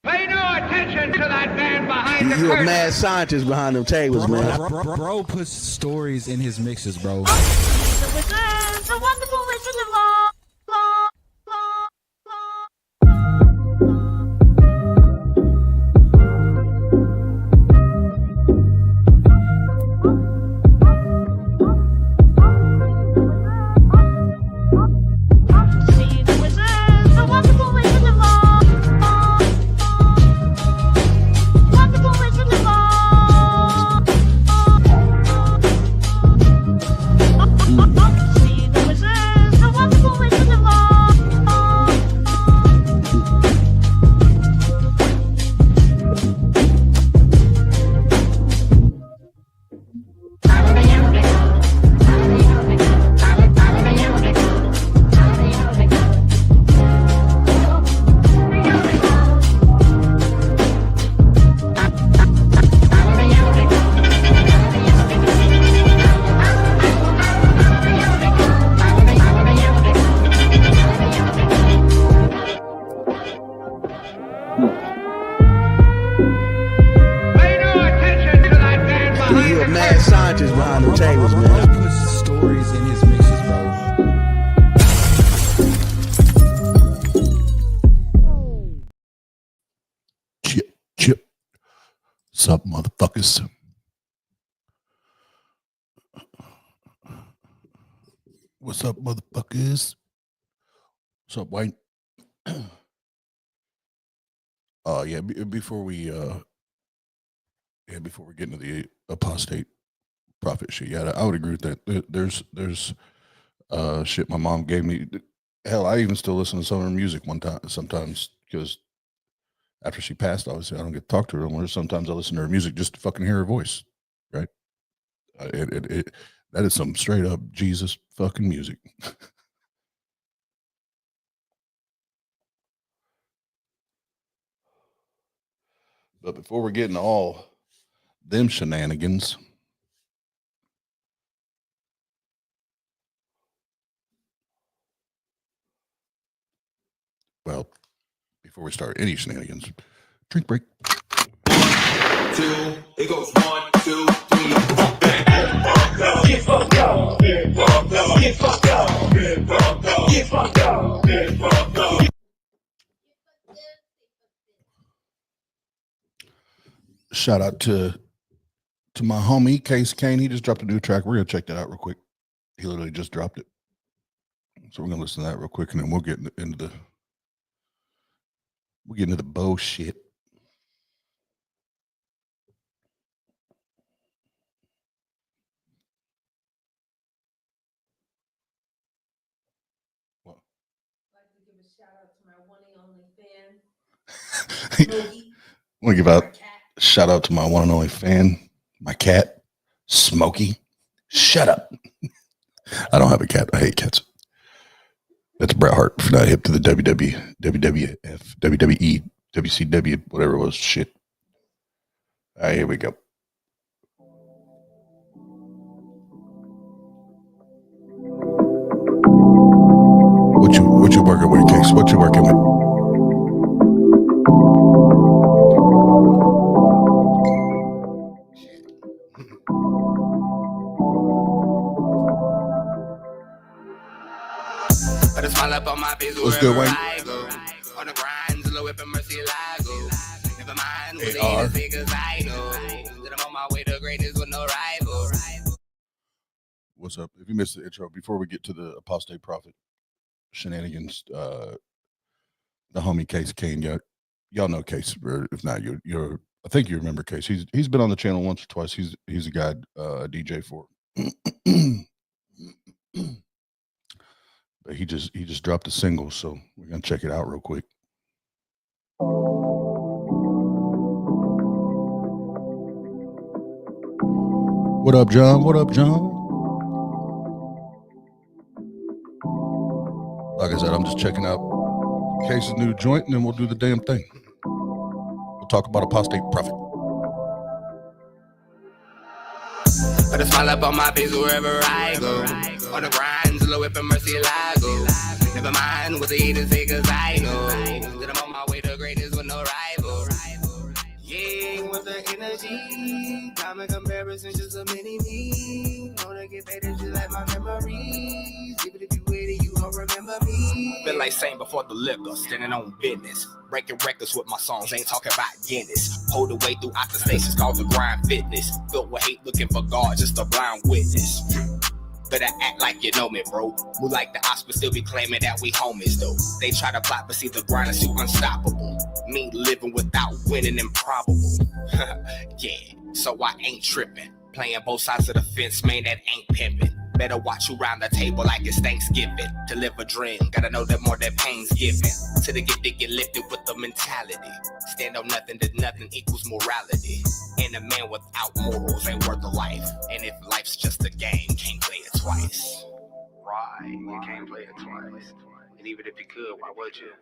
Pay no attention to that man behind the You're a curtain. mad scientist behind them tables, man. Bro puts stories in his mixes, bro. The wizard, the wonderful wizard of law. See the wizard, the wonderful wizard of law. Wonderful wizard of law. See the wizard, the wonderful wizard of law. Pay no attention to that man behind You're the a mad curtain. scientist behind them tables, Bro man. puts stories in his mixes, bro. Chip. What's up, motherfuckers? What's up, motherfuckers? What's up, White? Yeah. Before we get into the apostate prophet shit, yeah, I would agree with that. There's shit my mom gave me. Hell, I even still listen to some of her music sometimes because after she passed, obviously I don't get to talk to her anymore. Sometimes I listen to her music just to fucking hear her voice, right? That is some straight up Jesus fucking music. But before we're getting all them shenanigans, well, before we start any shenanigans, drink break. Two, it goes 1, 2, 3, get fucked up, get fucked up, get fucked up, get fucked up, get fucked up, get fucked up. Shout out to my homie Case Kane. He just dropped a new track. We're gonna check that out real quick. He literally just dropped it, so we're gonna listen to that real quick, and then we'll get into the bullshit. What? I'd like to give a shout out to my one and only fan, Smokey. I want to give out Our cat. shout out to my one and only fan, my cat, Smokey. Shut up. I don't have a cat. I hate cats. That's Bret Hart for not hip to the WWF, WWE, WCW, whatever it was. Shit. All right, here we go. What you working with, Case? What you working with? Put a smile up on my face What's good, wherever Wayne? I go. On the grind, slow whip and mercy Lago. Never mind what AR. they say, 'cause I know that I'm on my way to greatness with no rival. What's up? If you missed the intro, before we get to the apostate prophet shenanigans, the homie Case Kane, y'all know Case, or if not, you're I think you remember Case. He's been on the channel once or twice. He's a guy, DJ for. But he just dropped a single, so we're gonna check it out real quick. What up, John? What up, John? Like I said, I'm just checking out Case's new joint, and then we'll do the damn thing. We'll talk about apostate prophet. Put a smile up on my face wherever I go. On the grind, slow whip and mercy Lago. Never mind what they even say, 'cause I know that I'm on my way to greatness with no rival. gon' remember me. Feel like Saint before the liquor, standing on business. Breaking records with my songs, ain't talking about Guinness. Hold the way throughout the stations, called the grind fitness. Filled with hate, looking for God, just a blind witness. Better act like you know me, bro. Move like the ops, but still be claiming that we homies, though. They try to plot, but see the grind is too unstoppable. Me living without winning improbable. Yeah, so I ain't tripping. Playing both sides of the fence, man, that ain't pimping. Better watch you round the table like it's Thanksgiving. To live a dream, gotta know that more than pain's given. To the gift, get lifted with the mentality. Stand on nothing, that nothing equals morality. And a man without morals ain't worth a life. And if life's just a game, can't play it twice. Right, you can't play it twice. And even if you could, why would you?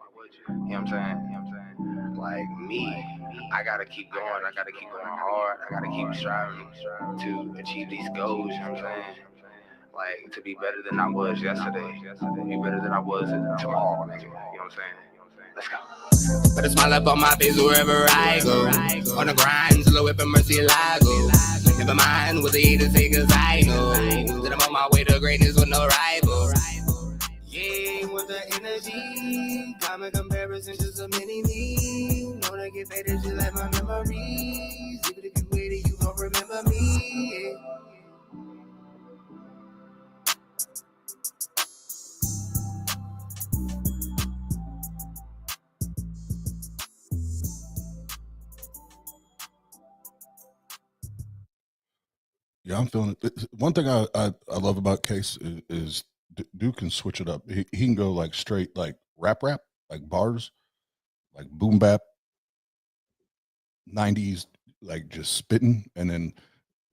You know what I'm saying? Like me, I gotta keep going. I gotta keep going hard. I gotta keep striving to achieve these goals. You know what I'm saying? Like, to be better than I was yesterday. Be better than I was tomorrow, nigga. You know what I'm saying? Let's go. Put a smile up on my face wherever I go. On the grind, till the whip and mercy I go. Never mind what they hate to say, cause I know that I'm on my way to greatness with no rival. Yeah, with the energy, common comparison to so many me. Know to get better just like my memories. Even if you waited, you gon' remember me. Yeah. Yeah, I'm feeling it. One thing I love about Case is Duke can switch it up. He can go like straight like rap, like bars, like boom bap, 90s, like just spitting. And then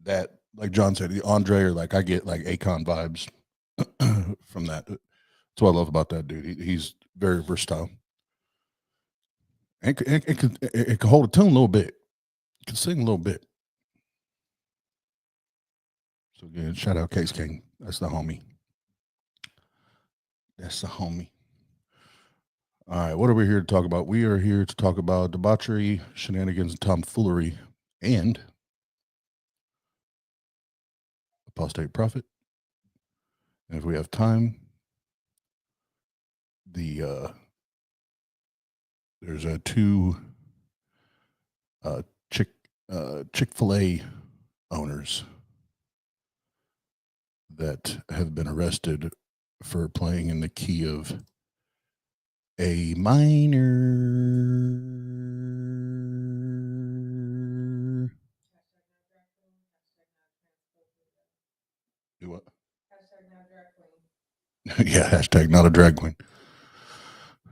that, like John said, the Andre, or like I get like Akon vibes from that. That's what I love about that dude. He's very versatile. And it can hold a tune a little bit. It can sing a little bit. So again, shout out Case King. That's the homie. That's the homie. All right, what are we here to talk about? We are here to talk about debauchery, shenanigans, tomfoolery, and apostate prophet. And if we have time, there's two Chick-fil-A owners that have been arrested for playing in the key of a minor. Do what? Yeah, hashtag not a drag queen.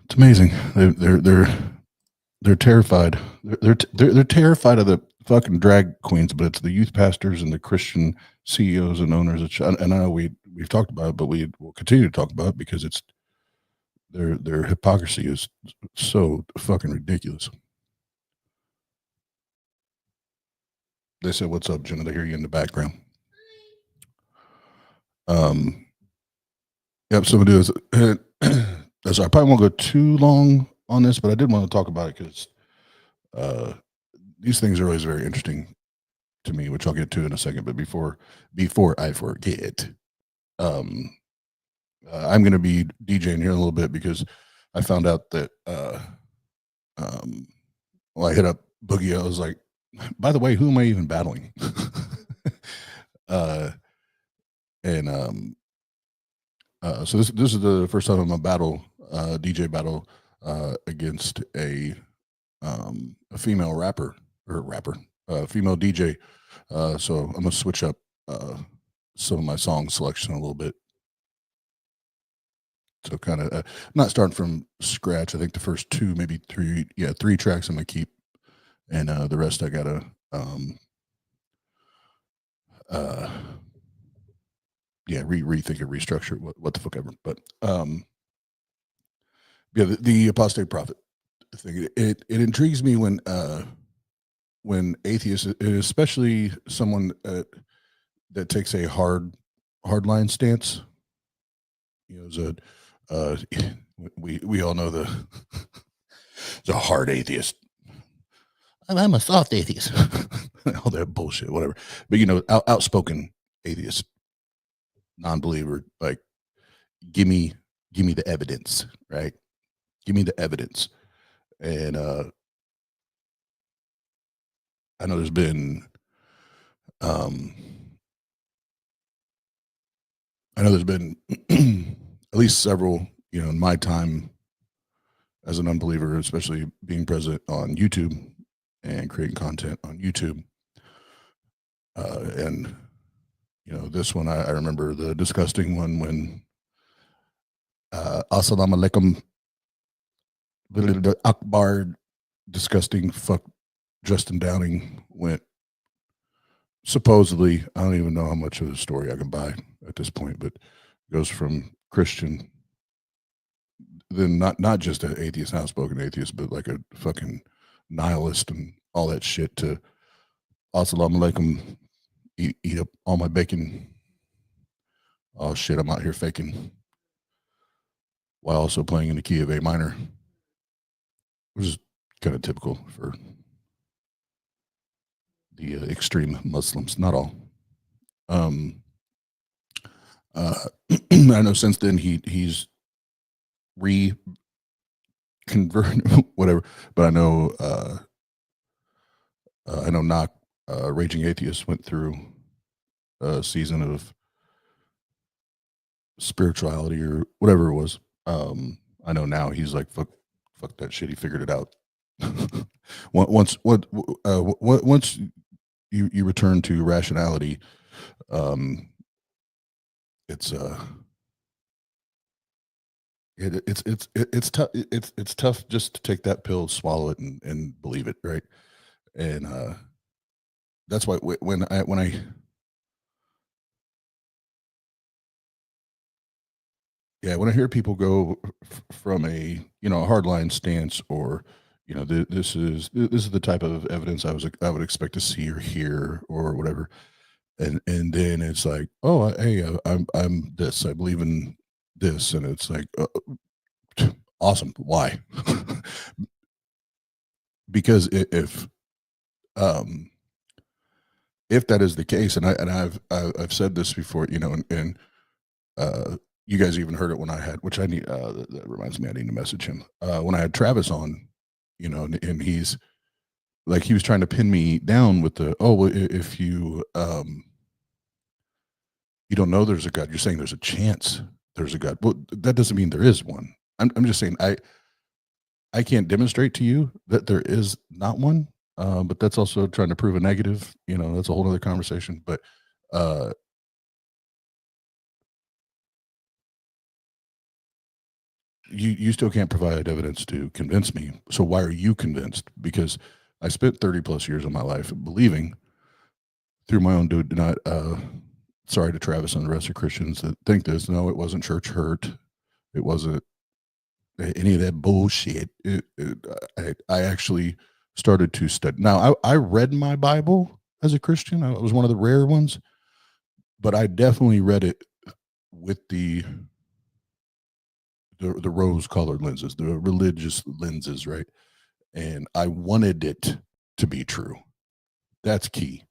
It's amazing. They're terrified. They're terrified of the fucking drag queens, but it's the youth pastors and the Christian CEOs and owners. And I know we've talked about it, but we will continue to talk about it because it's their hypocrisy is so fucking ridiculous. They said, "What's up, Jenna?" They hear you in the background. Yep. So we do this. So I probably won't go too long on this, but I did want to talk about it because these things are always very interesting to me, which I'll get to in a second. But before I forget, I'm going to be DJing here in a little bit because I found out that I hit up Boogie. I was like, by the way, who am I even battling? So this is the first time I'm a battle DJ battle against a female rapper, female DJ. So I'm gonna switch up some of my song selection a little bit. So kind of not starting from scratch. I think the first two, maybe three tracks I'm gonna keep, and the rest I gotta rethink and restructure what the fuck ever. But the apostate prophet thing, it intrigues me when atheists, especially someone that takes a hardline stance, we all know the hard atheist. I'm a soft atheist. All that bullshit, whatever. But outspoken atheist, non-believer, like give me give me the evidence, right? Give me the evidence. And I know there's been at least several, in my time as an unbeliever, especially being present on YouTube and creating content on YouTube. And this one, I remember the disgusting one when Assalamu alaikum, Akbar, disgusting fuck Justin Downing went. Supposedly, I don't even know how much of the story I can buy at this point, but goes from Christian, then not just an atheist, an outspoken atheist, but like a fucking nihilist and all that shit, to Assalamu alaikum, eat up all my bacon. Oh shit, I'm out here faking, while also playing in the key of A minor, which is kind of typical for the extreme Muslims. Not all. I know since then he's converted, whatever. But I know Knock, Raging Atheist, went through a season of spirituality or whatever it was. I know now he's like, fuck that shit. He figured it out. Once you return to rationality, it's tough. It's tough just to take that pill, swallow it, and believe it, right? And that's why when I hear people go from a hardline stance, or this is the type of evidence I would expect to see or hear or whatever, and then it's like, oh, hey, I'm this, I believe in this, and it's like, awesome. Why? Because if that is the case, and I've said this before, and you guys even heard it when I had, which I need, that reminds me, I need to message him, when I had Travis on, and he's like, he was trying to pin me down with the, oh, well, if you don't know there's a God, you're saying there's a chance there's a God. Well, that doesn't mean there is one. I'm just saying, I can't demonstrate to you that there is not one, but that's also trying to prove a negative. That's a whole other conversation. But you still can't provide evidence to convince me. So why are you convinced? Because I spent 30 plus years of my life believing through my own not sorry to Travis and the rest of Christians that think this. No, it wasn't church hurt. It wasn't any of that bullshit. I actually started to study. Now, I read my Bible as a Christian. I was one of the rare ones, but I definitely read it with the rose-colored lenses, the religious lenses, right? And I wanted it to be true. That's key.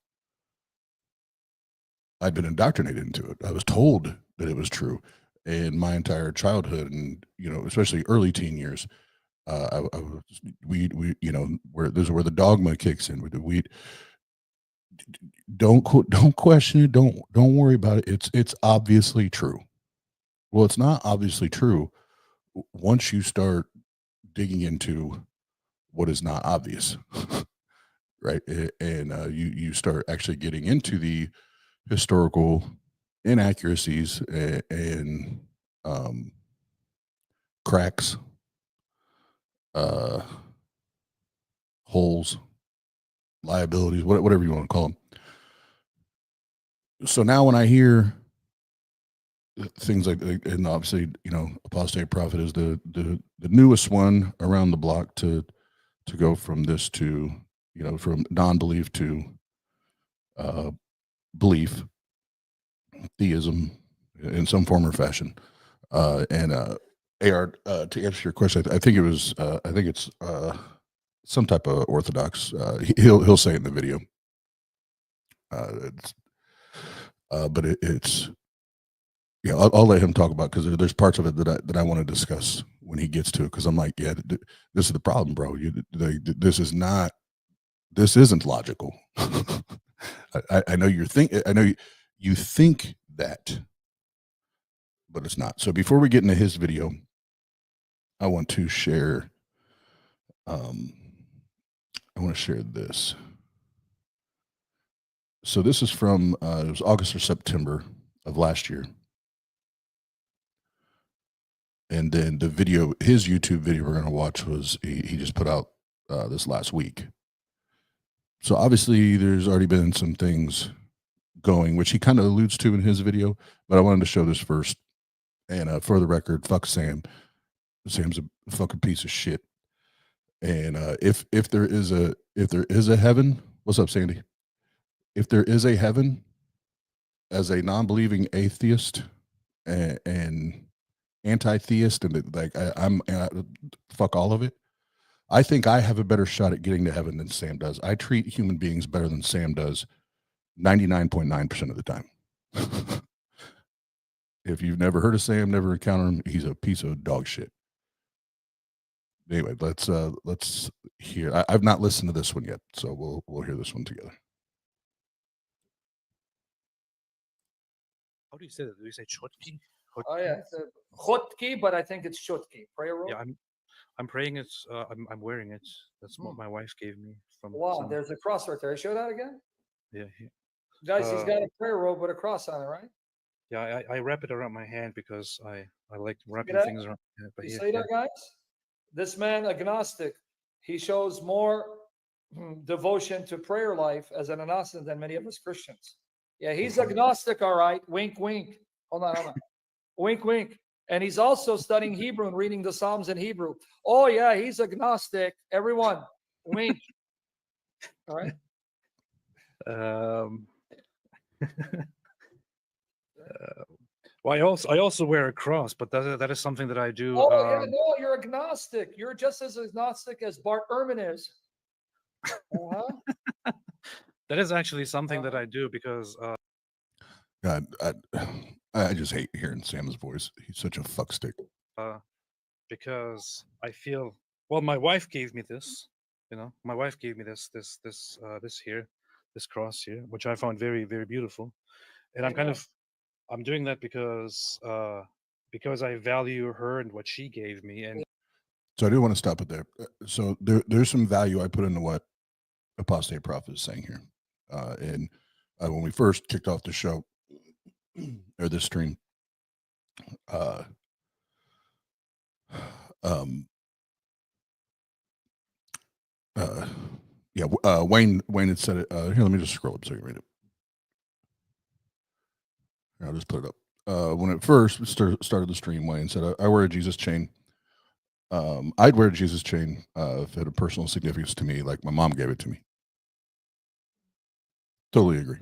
I'd been indoctrinated into it. I was told that it was true. And my entire childhood, and especially early teen years, we where this is where the dogma kicks in. We don't question it. Don't worry about it. It's obviously true. Well, it's not obviously true once you start digging into what is not obvious, right? And you start actually getting into the historical inaccuracies and cracks, holes, liabilities, whatever you want to call them. So now when I hear things like, and obviously, apostate prophet is the newest one around the block to go from this to, from non-belief to belief, theism in some form or fashion. And AR, to answer your question, I think it's some type of Orthodox. He'll say it in the video. But it's Yeah, I'll let him talk about because there's parts of it that I want to discuss when he gets to it. Because I'm like, yeah, this is the problem, bro. This isn't logical. I know I know you think that, but it's not. So before we get into his video, I want to share. I want to share this. So this is from it was August or September of last year. And then the video, his YouTube video we're going to watch was he just put out this last week. So obviously there's already been some things going, which he kind of alludes to in his video, but I wanted to show this first. And for the record, fuck Sam. Sam's a fucking piece of shit. And if there is a heaven, what's up, Sandy? If there is a heaven, as a non-believing atheist and anti-theist, and like I'm fuck all of it. I think I have a better shot at getting to heaven than Sam does. I treat human beings better than Sam does 99.9% of the time. If you've never heard of Sam, never encountered him, he's a piece of dog shit. Anyway, let's hear. I've not listened to this one yet, so we'll hear this one together. How do you say that? Do you say chotki? Oh yeah, it's a chotki, but I think it's chotki. Prayer robe. Yeah, I'm praying it. I'm wearing it. That's what my wife gave me from. Wow, there's a cross right there. Show that again. Yeah. Guys, he's got a prayer robe with a cross on it, right? Yeah, I wrap it around my hand because I like wrapping that? things around. Yeah, but You yeah, see that, guys? This man, agnostic, he shows more devotion to prayer life as an agnostic than many of us Christians. Yeah, he's agnostic, all right. Wink, wink. Hold on. Wink, wink. And he's also studying Hebrew and reading the Psalms in Hebrew. Oh, yeah, he's agnostic. Everyone, wink. All right. Well, I also wear a cross, but that is something that I do. Oh, yeah, no, you're agnostic. You're just as agnostic as Bart Ehrman is. Uh-huh. That is actually something that I do because. God, I just hate hearing Sam's voice. He's such a fuckstick. Because I feel well, my wife gave me this. My wife gave me this here, this cross here, which I found very, very beautiful, and I'm doing that because I value her and what she gave me, and so I do want to stop it there. So there's some value I put into what Apostate Prophet is saying here, and when we first kicked off the show or this stream, Wayne had said it. Here, let me just scroll up so you can read it. I'll just put it up. When it first started the stream, Wayne said, I wear a Jesus chain. I'd wear a Jesus chain if it had a personal significance to me, like my mom gave it to me. Totally agree.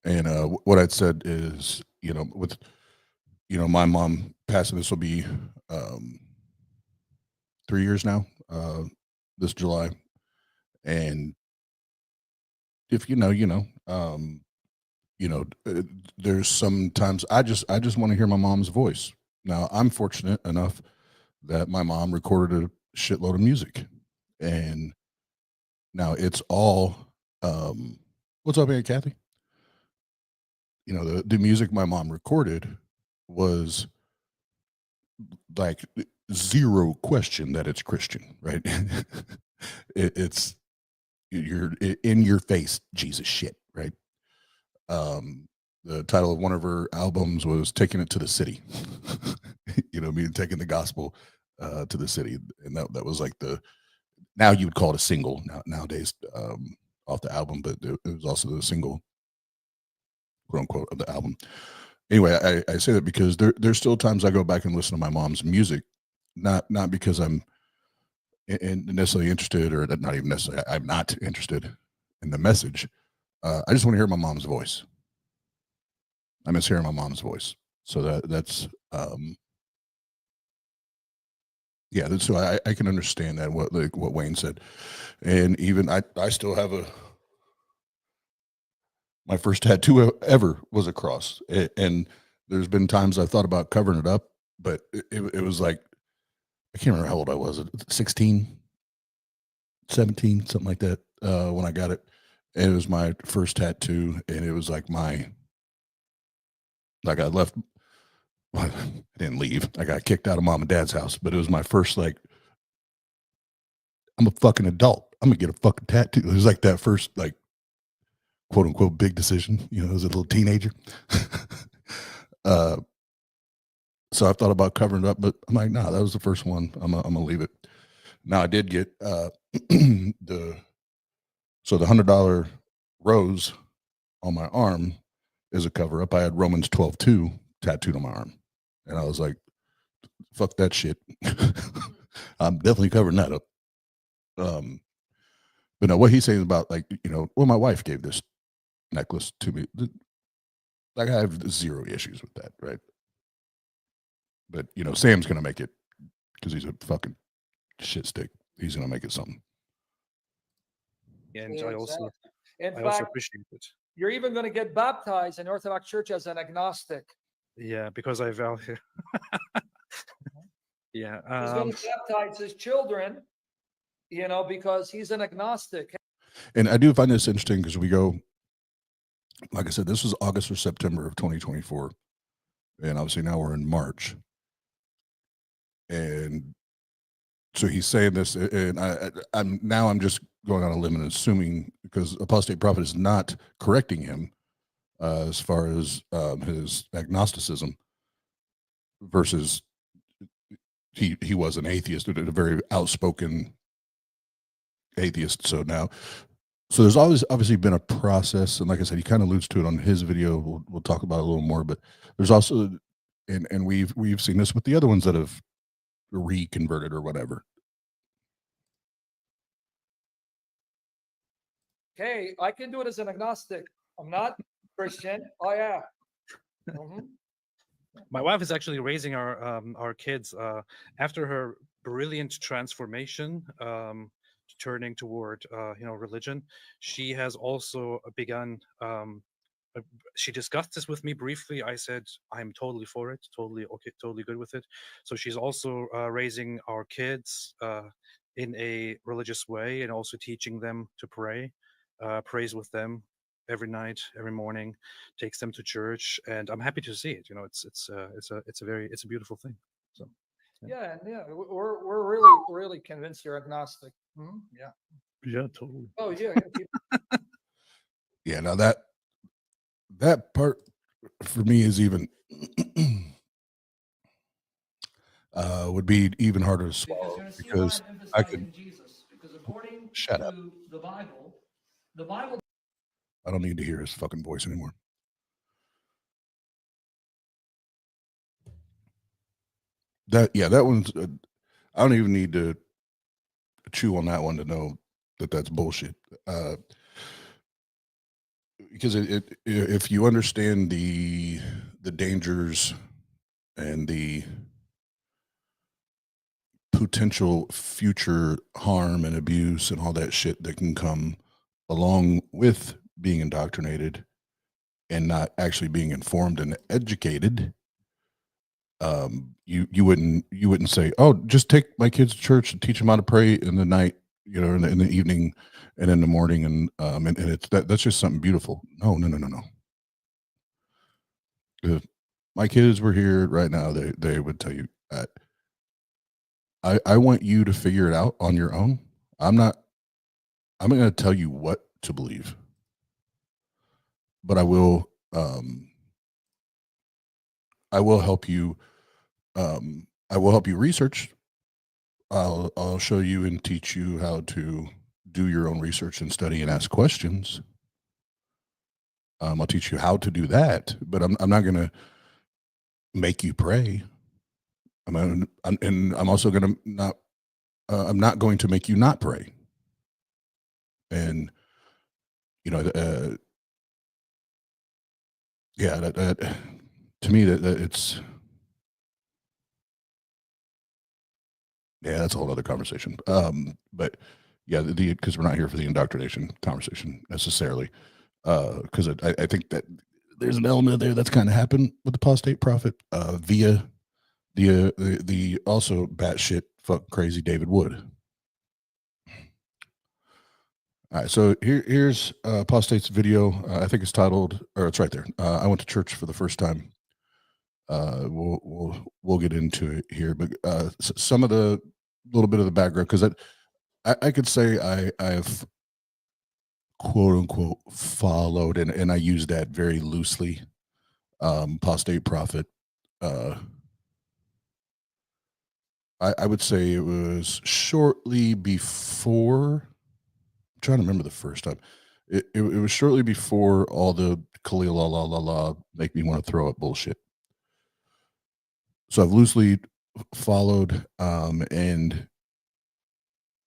And what I'd said is, with my mom passing, this will be 3 years now, this July. And if there's sometimes I just want to hear my mom's voice. Now, I'm fortunate enough that my mom recorded a shitload of music, and now it's all what's up, Aunt Kathy? The music my mom recorded was like zero question that it's Christian, right? It's you're in your face Jesus shit, right? The title of one of her albums was "Taking It to the City," meaning taking the gospel to the city, and that was like now you would call it a single nowadays off the album, but it was also the single, quote unquote, of the album. Anyway, I say that because there's still times I go back and listen to my mom's music, not because I'm necessarily interested, or not even necessarily, I'm not interested in the message. I just want to hear my mom's voice. I miss hearing my mom's voice. So that's so I can understand that what Wayne said, and even I still have My first tattoo ever was a cross. And there's been times I thought about covering it up, but it was like, I can't remember how old I was, 16, 17, something like that, when I got it. And it was my first tattoo. And it was like I left, well, I didn't leave. I got kicked out of mom and dad's house, but it was my first, like, I'm a fucking adult. I'm gonna get a fucking tattoo. It was like that first, like, quote unquote, big decision, as a little teenager. uh, so I thought about covering it up, but I'm like, nah, that was the first one. I'm gonna leave it. Now I did get the $100 rose on my arm is a cover up. I had Romans 12:2 tattooed on my arm, and I was like, fuck that shit. I'm definitely covering that up. But no, what he's saying about, like, well, my wife gave this necklace to me. Like, I have zero issues with that, right? But Sam's gonna make it because he's a fucking shit stick. He's gonna make it something. Yeah, and Yeah, I also exactly. In I also fact, appreciate it. you're even going to get baptized in Orthodox Church as an agnostic. Yeah, because I vow here. Yeah. He's going to baptize his children, because he's an agnostic. And I do find this interesting because we go, like I said, this was August or September of 2024, and obviously now we're in March, and so he's saying this, and I'm just going on a limb and assuming, because Apostate Prophet is not correcting him as far as his agnosticism versus he was an atheist, a very outspoken atheist. So there's always obviously been a process, and like I said, he kind of alludes to it on his video. We'll talk about it a little more, but there's also, and we've seen this with the other ones that have reconverted or whatever. Okay, I can do it as an agnostic. I'm not Christian. Oh yeah. My wife is actually raising our kids after her brilliant transformation, turning toward religion. She has also begun. She discussed this with me briefly. I said I'm totally for it, totally okay, totally good with it. So she's also raising our kids in a religious way, and also teaching them to pray, prays with them every night, every morning, takes them to church, and I'm happy to see it. It's a beautiful thing. So yeah, we're really convinced you're agnostic. Yeah. Yeah, totally. Oh yeah. Yeah. Now that part for me is even would be even harder to swallow, because I could Jesus, because according shut up. the Bible. I don't need to hear his fucking voice anymore. That one's. I don't even need to chew on that one to know that that's bullshit. Because if you understand the dangers and the potential future harm and abuse and all that shit that can come along with being indoctrinated and not actually being informed and educated, you wouldn't say, oh, just take my kids to church and teach them how to pray in the night, in the evening and in the morning, and it's that's just something beautiful. No. If my kids were here right now, they would tell you that I want you to figure it out on your own. I'm not going to tell you what to believe, but I will help you. I will help you research. I'll show you and teach you how to do your own research and study and ask questions. I'll teach you how to do that, but I'm not going to make you pray. I'm also going to not. I'm not going to make you not pray. And yeah, that to me that it's. Yeah, that's a whole other conversation. But yeah, because we're not here for the indoctrination conversation necessarily. because I think that there's an element there that's kind of happened with the apostate prophet via the also batshit fuck crazy David Wood. All right, so here's apostate's video. I think it's titled, or it's right there. I went to church for the first time. We'll get into it here, but some of the little bit of the background, because I could say I've quote unquote followed, and I use that very loosely. Apostate prophet. I would say it was shortly before. I'm trying to remember the first time. It was shortly before all the Khalil la la la la make me want to throw up bullshit. So I've loosely followed, and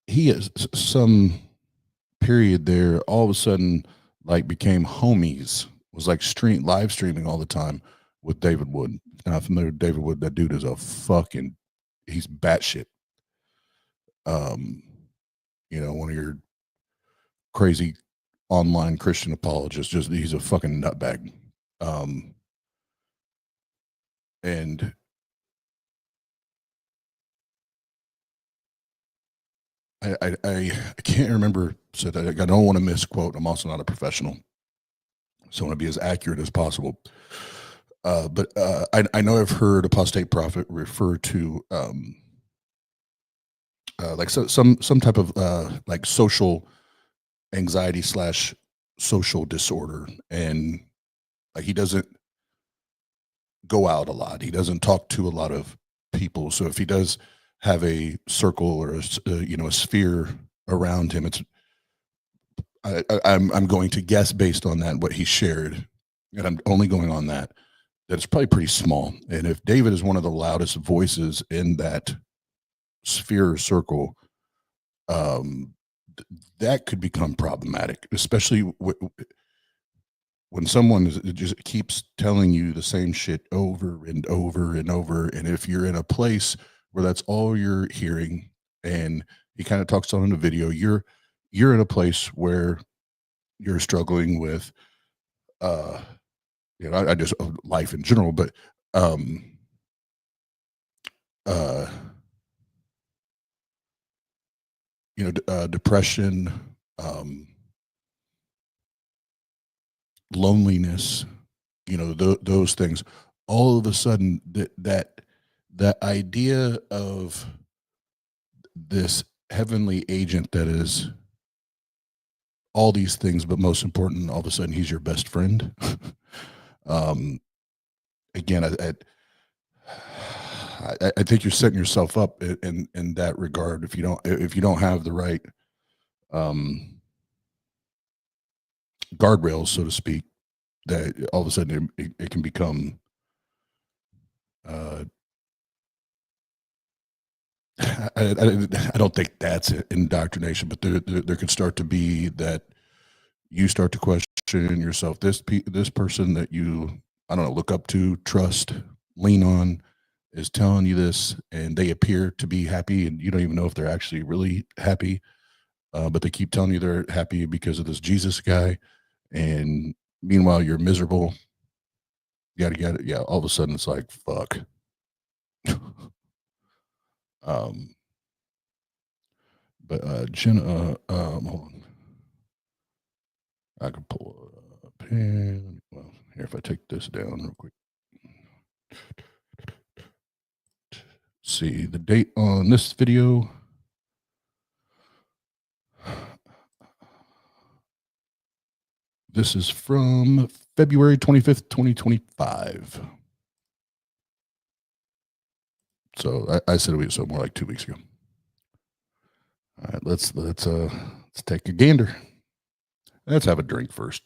he has some period there. All of a sudden, like became homies. Was like live streaming all the time with David Wood. Not familiar with David Wood. That dude is a fucking. He's batshit. One of your crazy online Christian apologists. Just he's a fucking nutbag. And I can't remember. So that I don't want to misquote. I'm also not a professional, so I want to be as accurate as possible. But I know I've heard apostate prophet refer to like some type of like social anxiety / social disorder, and like he doesn't go out a lot. He doesn't talk to a lot of people. So if he does have a circle or a sphere around him, it's I'm going to guess based on that what he shared, and I'm only going on that it's probably pretty small. And if David is one of the loudest voices in that sphere or circle, that could become problematic, especially when someone just keeps telling you the same shit over and over and over. And if you're in a place where that's all you're hearing, and he kind of talks on in the video, you're in a place where you're struggling with, I just life in general, but depression, loneliness, those things. All of a sudden, that idea of this heavenly agent that is all these things, but most important, all of a sudden, he's your best friend. Again, I think you're setting yourself up in that regard if you don't have the right guardrails, so to speak. That all of a sudden it can become I don't think that's indoctrination, but there could start to be that you start to question yourself. This person that you, I don't know, look up to, trust, lean on, is telling you this, and they appear to be happy, and you don't even know if they're actually really happy, but they keep telling you they're happy because of this Jesus guy, and meanwhile you're miserable. Yada yada. Yeah, all of a sudden it's like fuck. But Jenna, hold on. I can pull a pen. Well, here, if I take this down real quick. See the date on this video. This is from February 25th, 2025. So I said it was more like 2 weeks ago. All right, let's take a gander. Let's have a drink first.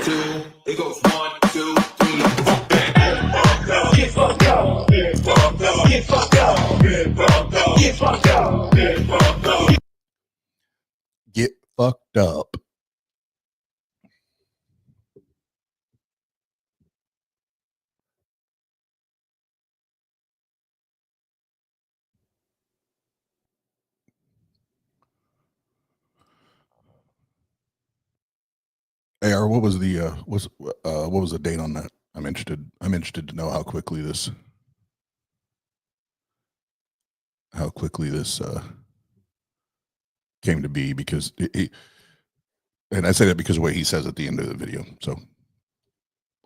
Two, it goes 1, 2, 3, fuck that. Get fucked up. Get fucked up. Get fucked up. Get fucked up. Get fucked up. Get fucked up. Get fucked up. AR, what was the what was the date on that? I'm interested to know how quickly this came to be, because and I say that because of what he says at the end of the video. So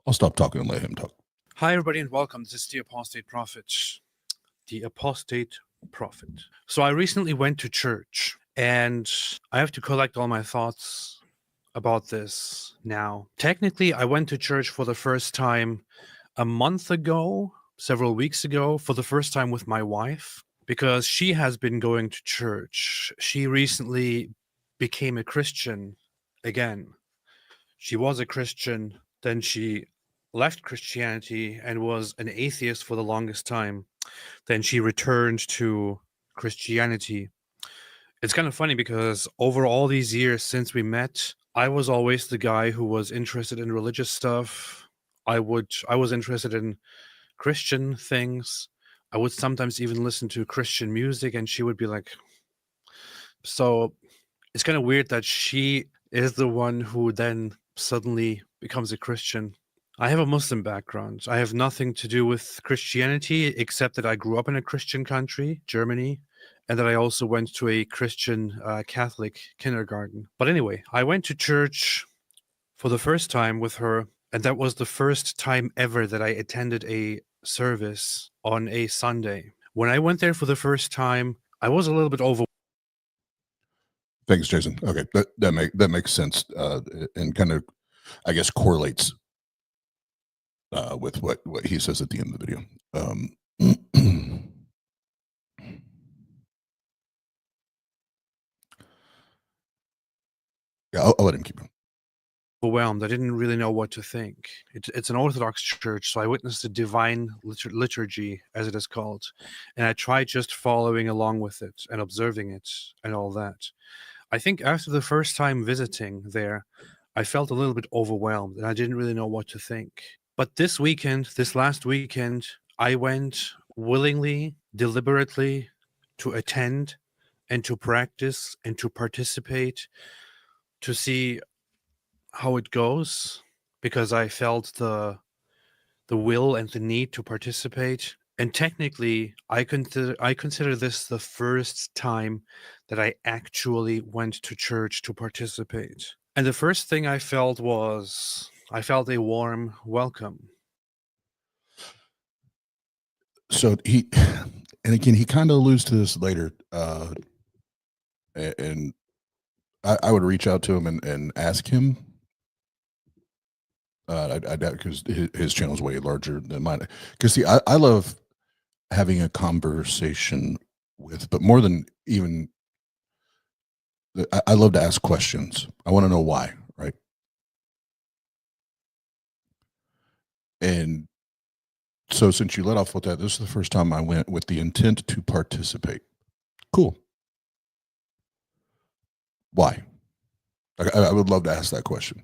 I'll stop talking and let him talk. Hi, everybody, and welcome. This is the Apostate Prophet. The Apostate Prophet. So I recently went to church, and I have to collect all my thoughts about this now. Technically, I went to church for the first time a month ago, several weeks ago, for the first time with my wife, because she has been going to church. She recently became a Christian again. She was a Christian, then she left Christianity and was an atheist for the longest time. Then she returned to Christianity. It's kind of funny because over all these years since we met, I was always the guy who was interested in religious stuff. I was interested in Christian things. I would sometimes even listen to Christian music, and she would be like, so it's kind of weird that she is the one who then suddenly becomes a Christian. I have a Muslim background. I have nothing to do with Christianity except that I grew up in a Christian country, Germany, and that I also went to a Christian Catholic kindergarten. But anyway, I went to church for the first time with her, and that was the first time ever that I attended a service on a Sunday. When I went there for the first time, I was a little bit over. Thanks, Jason. Okay, that makes sense, and kind of, I guess, correlates with what he says at the end of the video. Yeah, I'll let him keep going. Overwhelmed. I didn't really know what to think. It's an Orthodox church, so I witnessed the divine liturgy, as it is called, and I tried just following along with it and observing it and all that. I think after the first time visiting there, I felt a little bit overwhelmed and I didn't really know what to think. But this last weekend, I went willingly, deliberately to attend and to practice and to participate, to see how it goes, because I felt the will and the need to participate. And technically, I consider this the first time that I actually went to church to participate. And the first thing I felt was I felt a warm welcome. So and again, he kind of alludes to this later, and I would reach out to him and ask him. I doubt, because his channel is way larger than mine. Because see, I love having a conversation with, but more than even, I love to ask questions. I want to know why, right? And so since you let off with that, this is the first time I went with the intent to participate. Cool. Why? I would love to ask that question.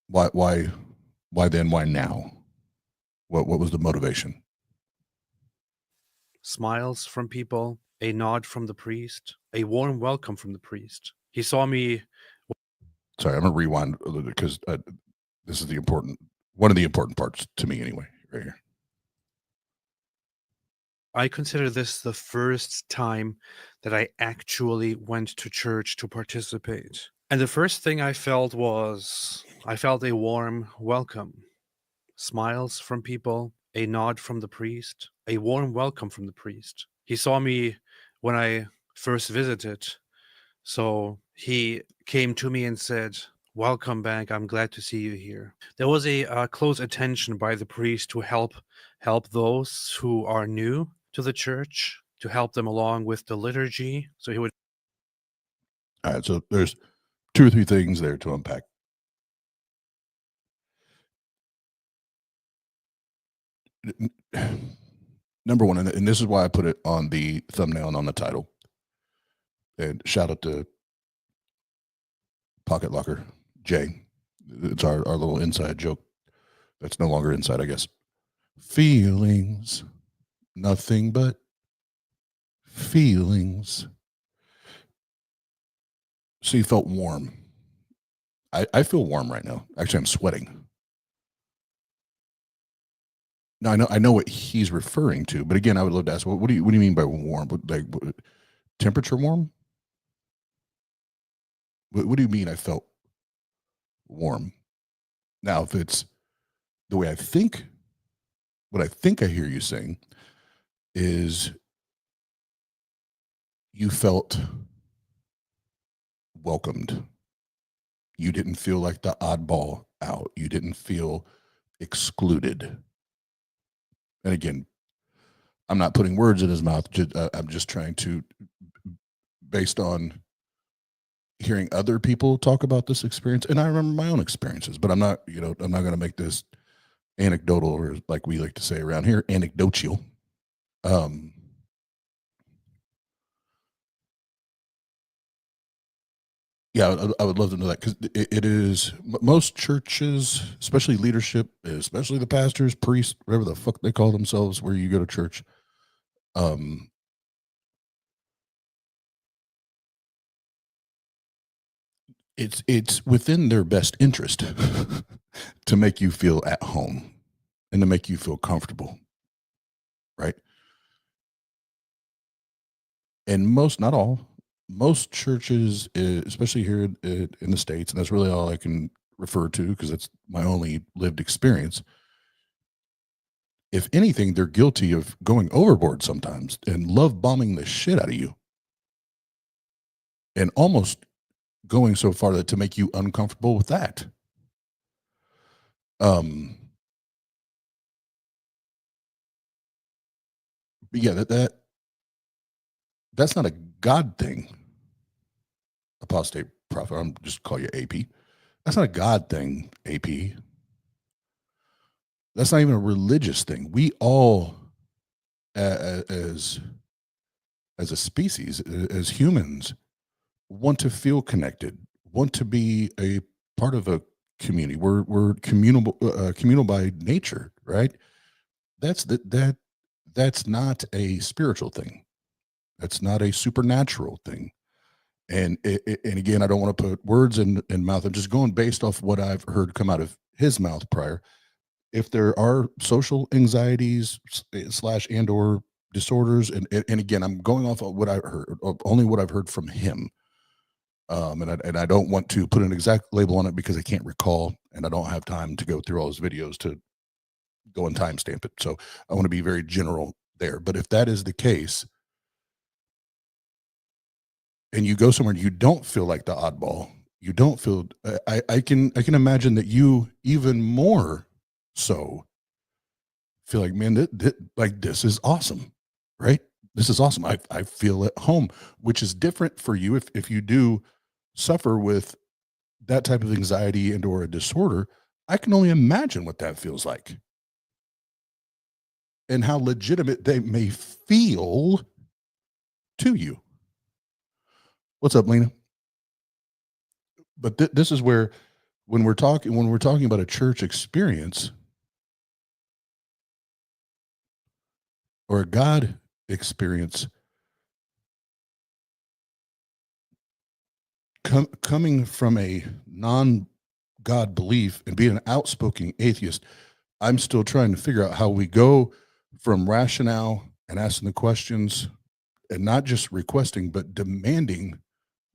Why then? Why now? What was the motivation? Smiles from people, a nod from the priest, a warm welcome from the priest. He saw me. Sorry, I'm gonna rewind a little bit, because this is one of the important parts to me anyway, right here. I consider this the first time that I actually went to church to participate. And the first thing I felt was I felt a warm welcome. Smiles from people, a nod from the priest, a warm welcome from the priest. He saw me when I first visited, so he came to me and said, "Welcome back. I'm glad to see you here." There was a close attention by the priest to help those who are new to the church, to help them along with the liturgy. So he would. All right, so there's 2 or 3 things there to unpack. Number one, and this is why I put it on the thumbnail and on the title. And shout out to Pocket Locker Jay. It's our little inside joke. That's no longer inside, I guess. Feelings, nothing but feelings. So you felt warm. I feel warm right now. Actually, I'm sweating. No, I know what he's referring to, but again, I would love to ask, what do you mean by warm? Temperature warm? What do you mean I felt warm? Now, if it's the way what I think I hear you saying is you felt welcomed. You didn't feel like the oddball out. You didn't feel excluded. And again, I'm not putting words in his mouth. I'm just trying to, based on hearing other people talk about this experience, and I remember my own experiences, but I'm not going to make this anecdotal, or like we like to say around here, anecdotal. Yeah, I would love to know that, because it is most churches, especially leadership, especially the pastors, priests, whatever the fuck they call themselves, where you go to church. It's within their best interest to make you feel at home and to make you feel comfortable, right? And not all, most churches, especially here in the States, and that's really all I can refer to because it's my only lived experience. If anything, they're guilty of going overboard sometimes and love bombing the shit out of you, and almost going so far that to make you uncomfortable with that. But yeah, that's not a God thing. Apostate prophet, I'm just call you AP. That's not a God thing, AP. That's not even a religious thing. We all, as a species, as humans, want to feel connected, want to be a part of a community. We're communal by nature, right? That's not a spiritual thing. That's not a supernatural thing. And again, I don't want to put words in mouth. I'm just going based off what I've heard come out of his mouth prior. If there are social anxieties slash and or disorders, and again, I'm going off of what I heard, only what I've heard from him. And I don't want to put an exact label on it because I can't recall, and I don't have time to go through all his videos to go and timestamp it. So I want to be very general there. But if that is the case, and you go somewhere and you don't feel like the oddball, you don't feel, I can imagine that you even more so feel like, man, this is awesome, right? This is awesome. I feel at home, which is different for you if you do suffer with that type of anxiety and or a disorder. I can only imagine what that feels like and how legitimate they may feel to you. What's up, Lena? But this is where, when we're talking about a church experience or a God experience, coming from a non-God belief and being an outspoken atheist, I'm still trying to figure out how we go from rationale and asking the questions and not just requesting, but demanding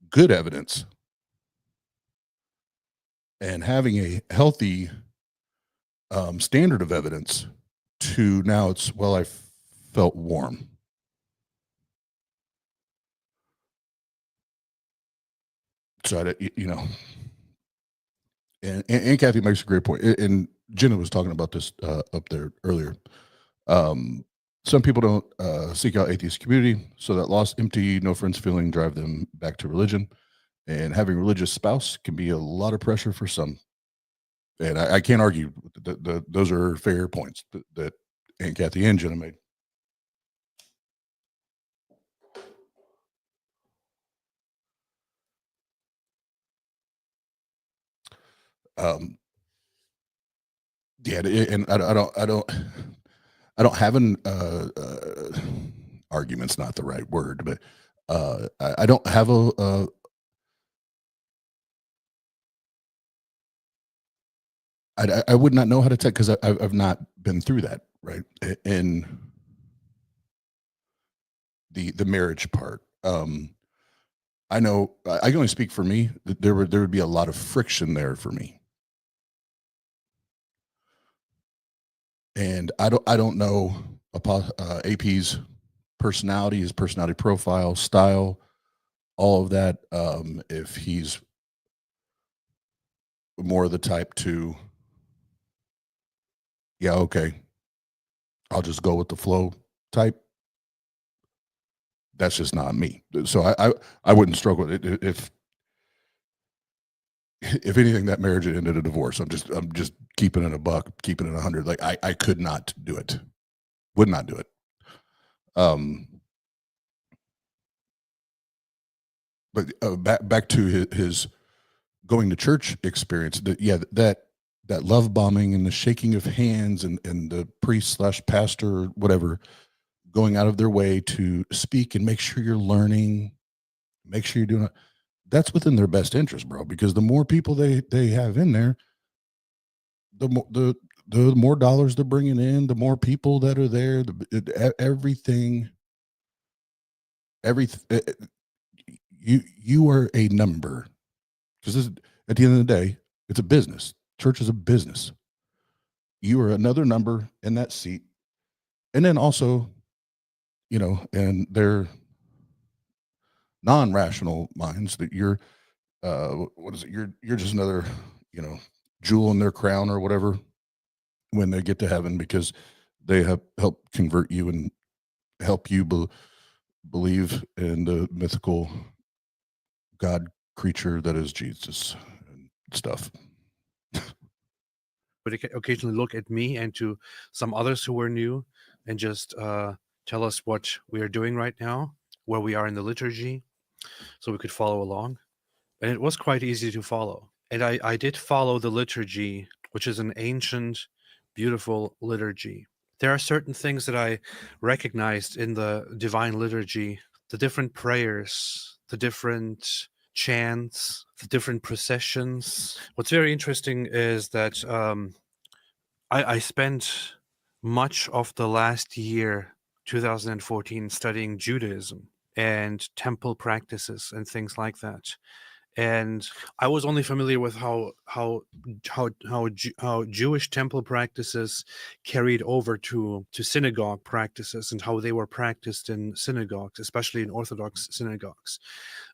good evidence and having a healthy standard of evidence, to now it's, well, I felt warm. So and Kathy makes a great point. And Jenna was talking about this up there earlier. Some people don't seek out atheist community, so that lost, empty, no friends feeling drive them back to religion. And having a religious spouse can be a lot of pressure for some. And I can't argue. Those are fair points that Aunt Kathy and Jenna made. Yeah, and I don't have an argument's not the right word, but I don't have I would not know how to tell because I've not been through that, right? In the marriage part. I know I can only speak for me. That there would be a lot of friction there for me, and I don't know AP's personality, his personality profile, style, all of that. If he's more of the type to, yeah, okay, I'll just go with the flow type. That's just not me. So I wouldn't struggle with it if anything, that marriage ended a divorce. I'm just keeping it a buck, keeping it 100. Like I could not do it, would not do it. But back to his going to church experience. That love bombing and the shaking of hands and the priest / pastor or whatever going out of their way to speak and make sure you're learning, make sure you're doing it. That's within their best interest, bro. Because the more people they have in there, the more dollars they're bringing in, the more people that are there, everything. You are a number because at the end of the day, it's a business. Church is a business. You are another number in that seat, and then also, and their non-rational minds that you're, what is it? You're just another, jewel in their crown or whatever when they get to heaven because they have helped convert you and help you believe in the mythical God creature that is Jesus and stuff. But occasionally look at me and to some others who were new and just tell us what we are doing right now, where we are in the liturgy, so we could follow along. And it was quite easy to follow. And I did follow the liturgy, which is an ancient, beautiful liturgy. There are certain things that I recognized in the divine liturgy, the different prayers, the different chants, the different processions. What's very interesting is that I spent much of the last year, 2014, studying Judaism and temple practices and things like that. And I was only familiar with how Jewish temple practices carried over to synagogue practices and how they were practiced in synagogues, especially in Orthodox synagogues.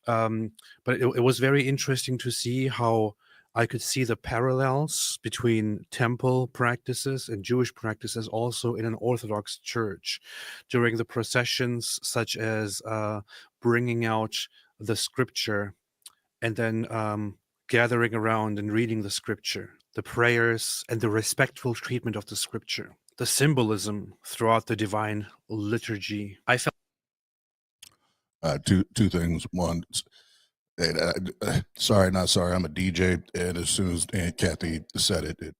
But it was very interesting to see how I could see the parallels between temple practices and Jewish practices also in an Orthodox church during the processions, such as bringing out the scripture and then gathering around and reading the scripture, the prayers and the respectful treatment of the scripture, the symbolism throughout the divine liturgy. I felt two things. One, sorry, not sorry. I'm a DJ, and as soon as Aunt Kathy said it,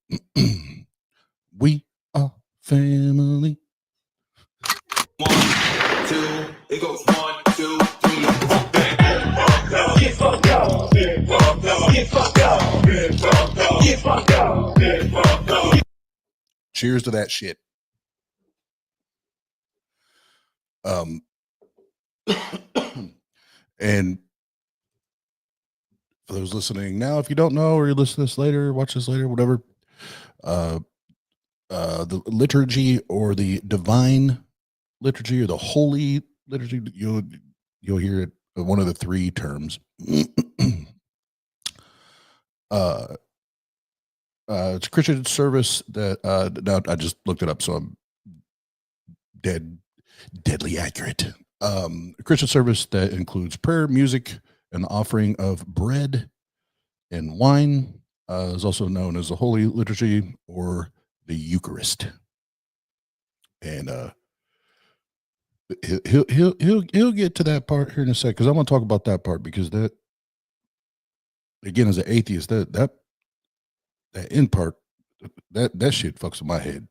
we are family. 1, 2, it goes 1, 2, 3, 4, bang. Get fucked up, get fucked up, get fucked up, get fucked up, get fucked up, get fucked up. Cheers to that shit. And for those listening now, if you don't know, or you listen to this later, watch this later, whatever, the liturgy or the divine liturgy or the holy liturgy, you'll hear it, one of the three terms. It's a Christian service that now I just looked it up, so I'm deadly accurate. A Christian service that includes prayer, music, and the offering of bread and wine is also known as the Holy Liturgy or the Eucharist. And he'll get to that part here in a sec because I want to talk about that part because that, again, as an atheist, that end part, that shit fucks with my head.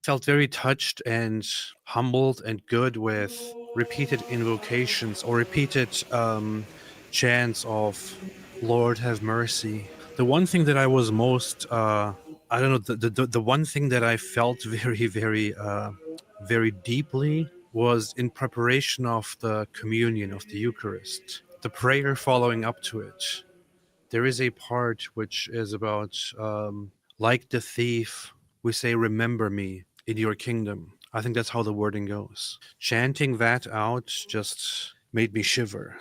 Felt very touched and humbled and good with repeated invocations or repeated chants of Lord have mercy, The one thing that I was most, I don't know, the one thing that I felt very deeply was in preparation of the communion of the Eucharist, the prayer following up to it. There is a part which is about, like the thief, we say, remember me in your kingdom. I think that's how the wording goes. Chanting that out just made me shiver.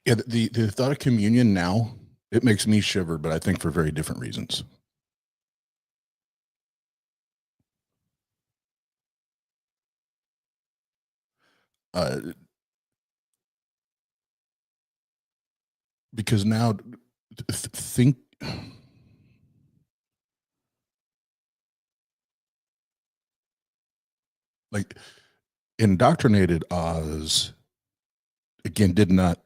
Yeah, the thought of communion now, it makes me shiver, but I think for very different reasons. Because now, think like indoctrinated Oz again did not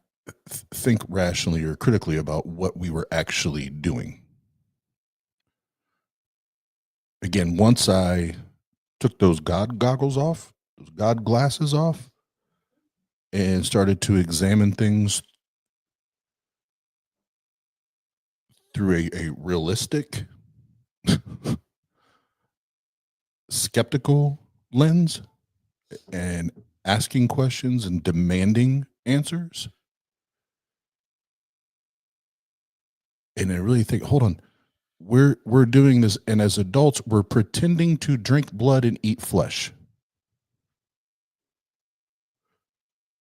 think rationally or critically about what we were actually doing. Again, once I took those God goggles off, those God glasses off, and started to examine things through a realistic, skeptical lens and asking questions and demanding answers. And I really think, hold on, we're doing this, and as adults, we're pretending to drink blood and eat flesh.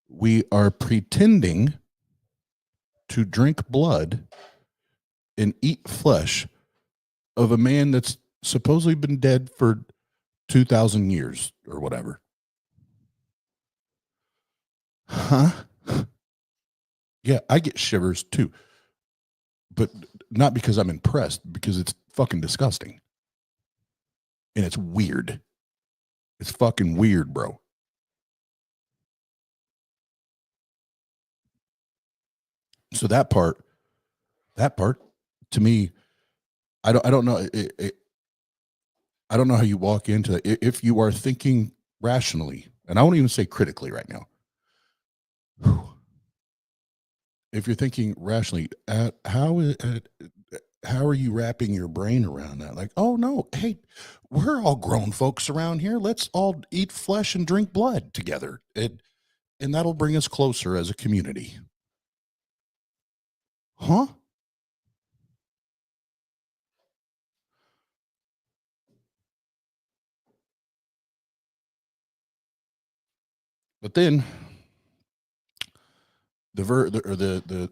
We are pretending to drink blood and eat flesh of a man that's supposedly been dead for 2,000 years or whatever. Huh? Yeah, I get shivers too. But not because I'm impressed, because it's fucking disgusting. And it's weird. It's fucking weird, bro. So that part to me, I don't know. I don't know how you walk into that. If you are thinking rationally, and I won't even say critically right now. If you're thinking rationally, how are you wrapping your brain around that? Like, oh no, hey, we're all grown folks around here. Let's all eat flesh and drink blood together, and that'll bring us closer as a community. Huh? But then the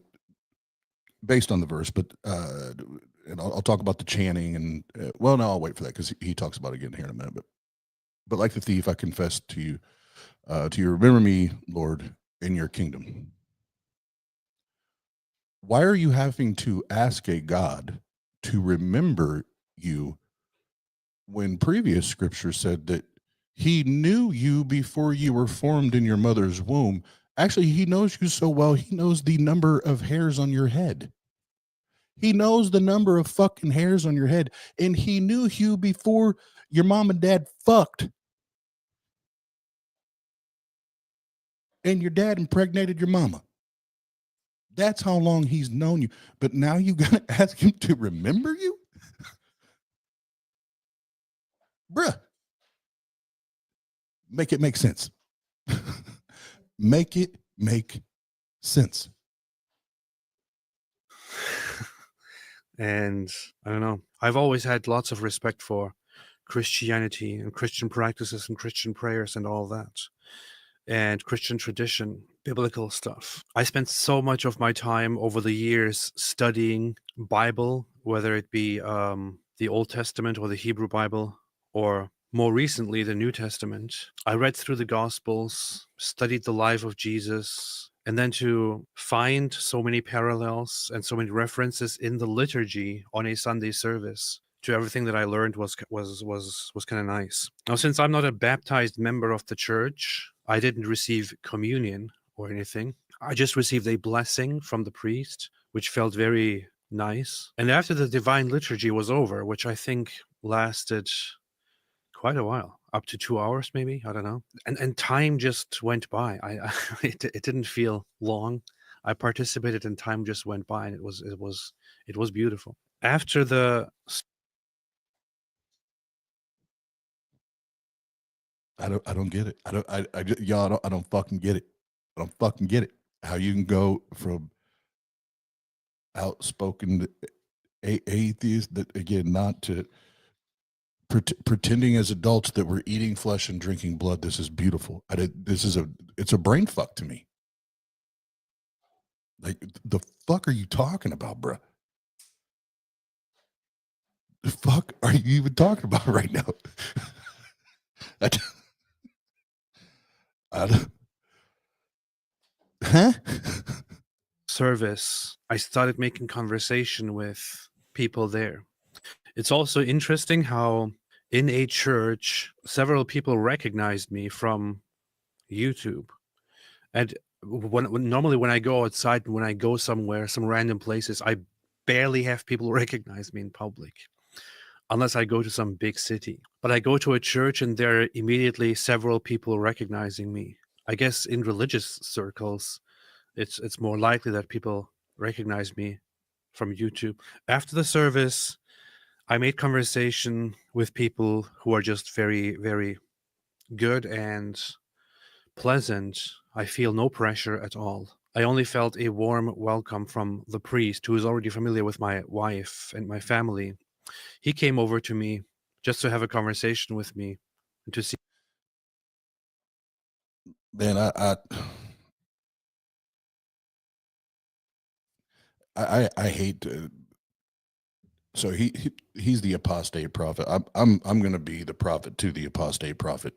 based on the verse, but and I'll talk about the chanting and well, no, I'll wait for that because he talks about it again here in a minute. But like the thief, I confess to you, remember me, Lord, in your kingdom. Why are you having to ask a God to remember you when previous scripture said that he knew you before you were formed in your mother's womb? Actually, he knows you so well, he knows the number of hairs on your head. He knows the number of fucking hairs on your head, and he knew you before your mom and dad fucked. And your dad impregnated your mama. That's how long he's known you. But now you got to ask him to remember you? Bruh. Make it make sense. Make it make sense. And I don't know, I've always had lots of respect for Christianity and Christian practices and Christian prayers and all that, and Christian tradition, biblical stuff. I spent so much of my time over the years studying Bible, whether it be the Old Testament or the Hebrew Bible, or more recently, the New Testament. I read through the Gospels, studied the life of Jesus, and then to find so many parallels and so many references in the liturgy on a Sunday service to everything that I learned was kind of nice. Now, since I'm not a baptized member of the church, I didn't receive communion or anything. I just received a blessing from the priest, which felt very nice. And after the divine liturgy was over, which I think lasted quite a while, up to 2 hours maybe, I don't know. And time just went by. It didn't feel long. I participated and time just went by, and it was beautiful. After the I don't get it. Y'all, I don't fucking get it. I don't fucking get it. How you can go from outspoken atheist that, again, not to pretending as adults that we're eating flesh and drinking blood. This is beautiful. It's a brain fuck to me. Like, the fuck are you talking about, bruh? The fuck are you even talking about right now? I don't, huh? service, I started making conversation with people there. It's also interesting how in a church, several people recognized me from YouTube. And normally when I go outside, when I go somewhere, some random places, I barely have people recognize me in public, unless I go to some big city. But I go to a church and there are immediately several people recognizing me. I guess in religious circles, it's more likely that people recognize me from YouTube. After the service, I made conversation with people who are just very, very good and pleasant. I feel no pressure at all. I only felt a warm welcome from the priest, who is already familiar with my wife and my family. He came over to me just to have a conversation with me and to see. Man, I hate to, so he's the apostate prophet. I'm going to be the prophet to the apostate prophet.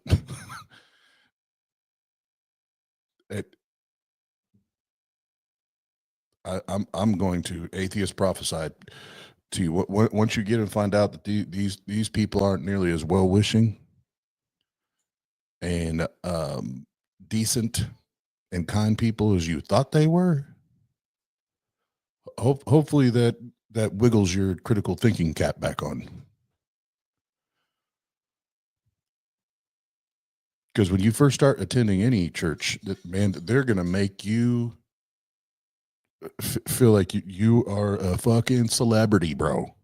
I'm going to atheist prophesy to you. Once you get and find out that these people aren't nearly as well wishing and decent and kind people as you thought they were, hopefully that wiggles your critical thinking cap back on. Because when you first start attending any church, man, they're going to make you feel like you are a fucking celebrity, bro.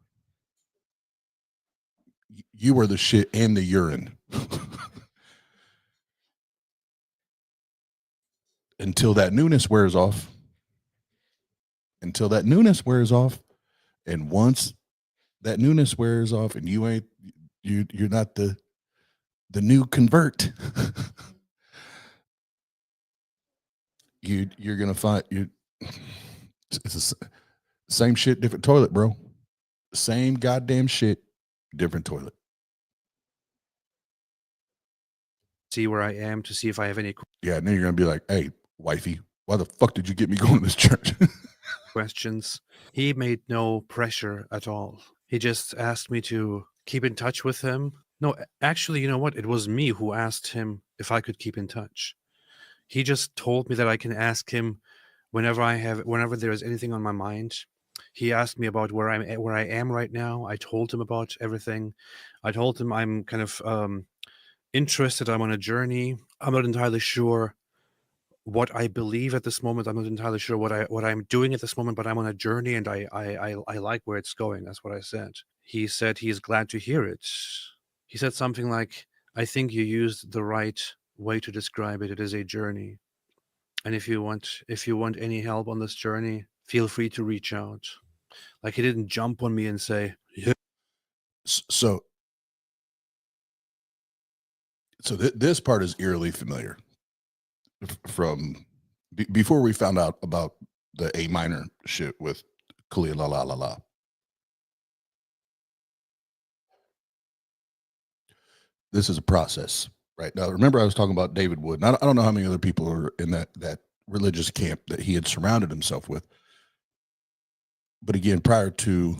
You are the shit and the urine. Until that newness wears off. And once that newness wears off and you're not the new convert, you're gonna find it's the same shit, different toilet, bro. Same goddamn shit, different toilet. See where I am, to see if I have any Yeah, and then you're gonna be like, hey, wifey, why the fuck did you get me going to this church? questions. He made no pressure at all. He just asked me to keep in touch with him. No, actually, you know what? It was me who asked him if I could keep in touch. He just told me that I can ask him whenever there is anything on my mind. He asked me about where I am right now. I told him about everything. I told him I'm kind of interested. I'm on a journey. I'm not entirely sure what I believe at this moment. I'm not entirely sure what I'm doing at this moment, but I'm on a journey and I like where it's going. That's what I said. He said he is glad to hear it. He said something like, I think you used the right way to describe it. It is a journey. And if you want any help on this journey, feel free to reach out. Like, he didn't jump on me and say, yeah. So this part is eerily familiar from before we found out about the A minor shit with Kalia la la la la. This is a process, right? Now, remember I was talking about David Wood. And I don't know how many other people are in that religious camp that he had surrounded himself with. But again, prior to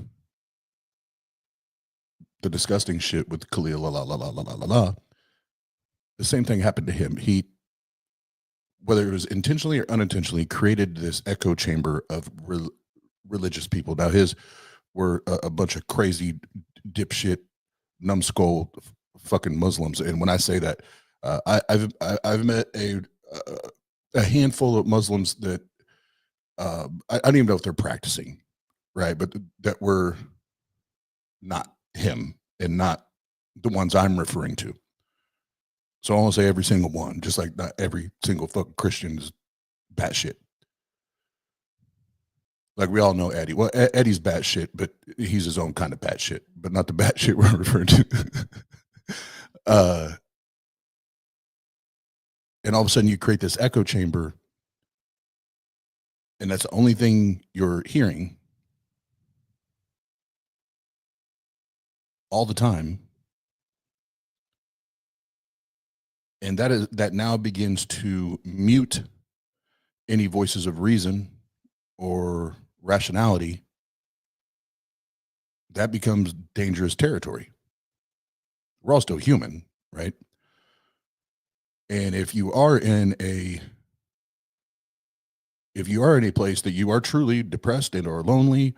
the disgusting shit with Khalil, la la la la la la la la. The same thing happened to him. He, whether it was intentionally or unintentionally, created this echo chamber of religious people. Now his were a bunch of crazy dipshit, numbskull, fucking Muslims. And when I say that, I've met a handful of Muslims that I don't even know if they're practicing, right? But that were not him and not the ones I'm referring to. So I won't say every single one, just like not every single fucking Christian is batshit. Like we all know Eddie. Well, Eddie's batshit, but he's his own kind of batshit, but not the batshit we're referring to. And all of a sudden you create this echo chamber, and that's the only thing you're hearing all the time. And that now begins to mute any voices of reason or rationality. That becomes dangerous territory. We're all still human, right? And if you are in a place that you are truly depressed and or lonely,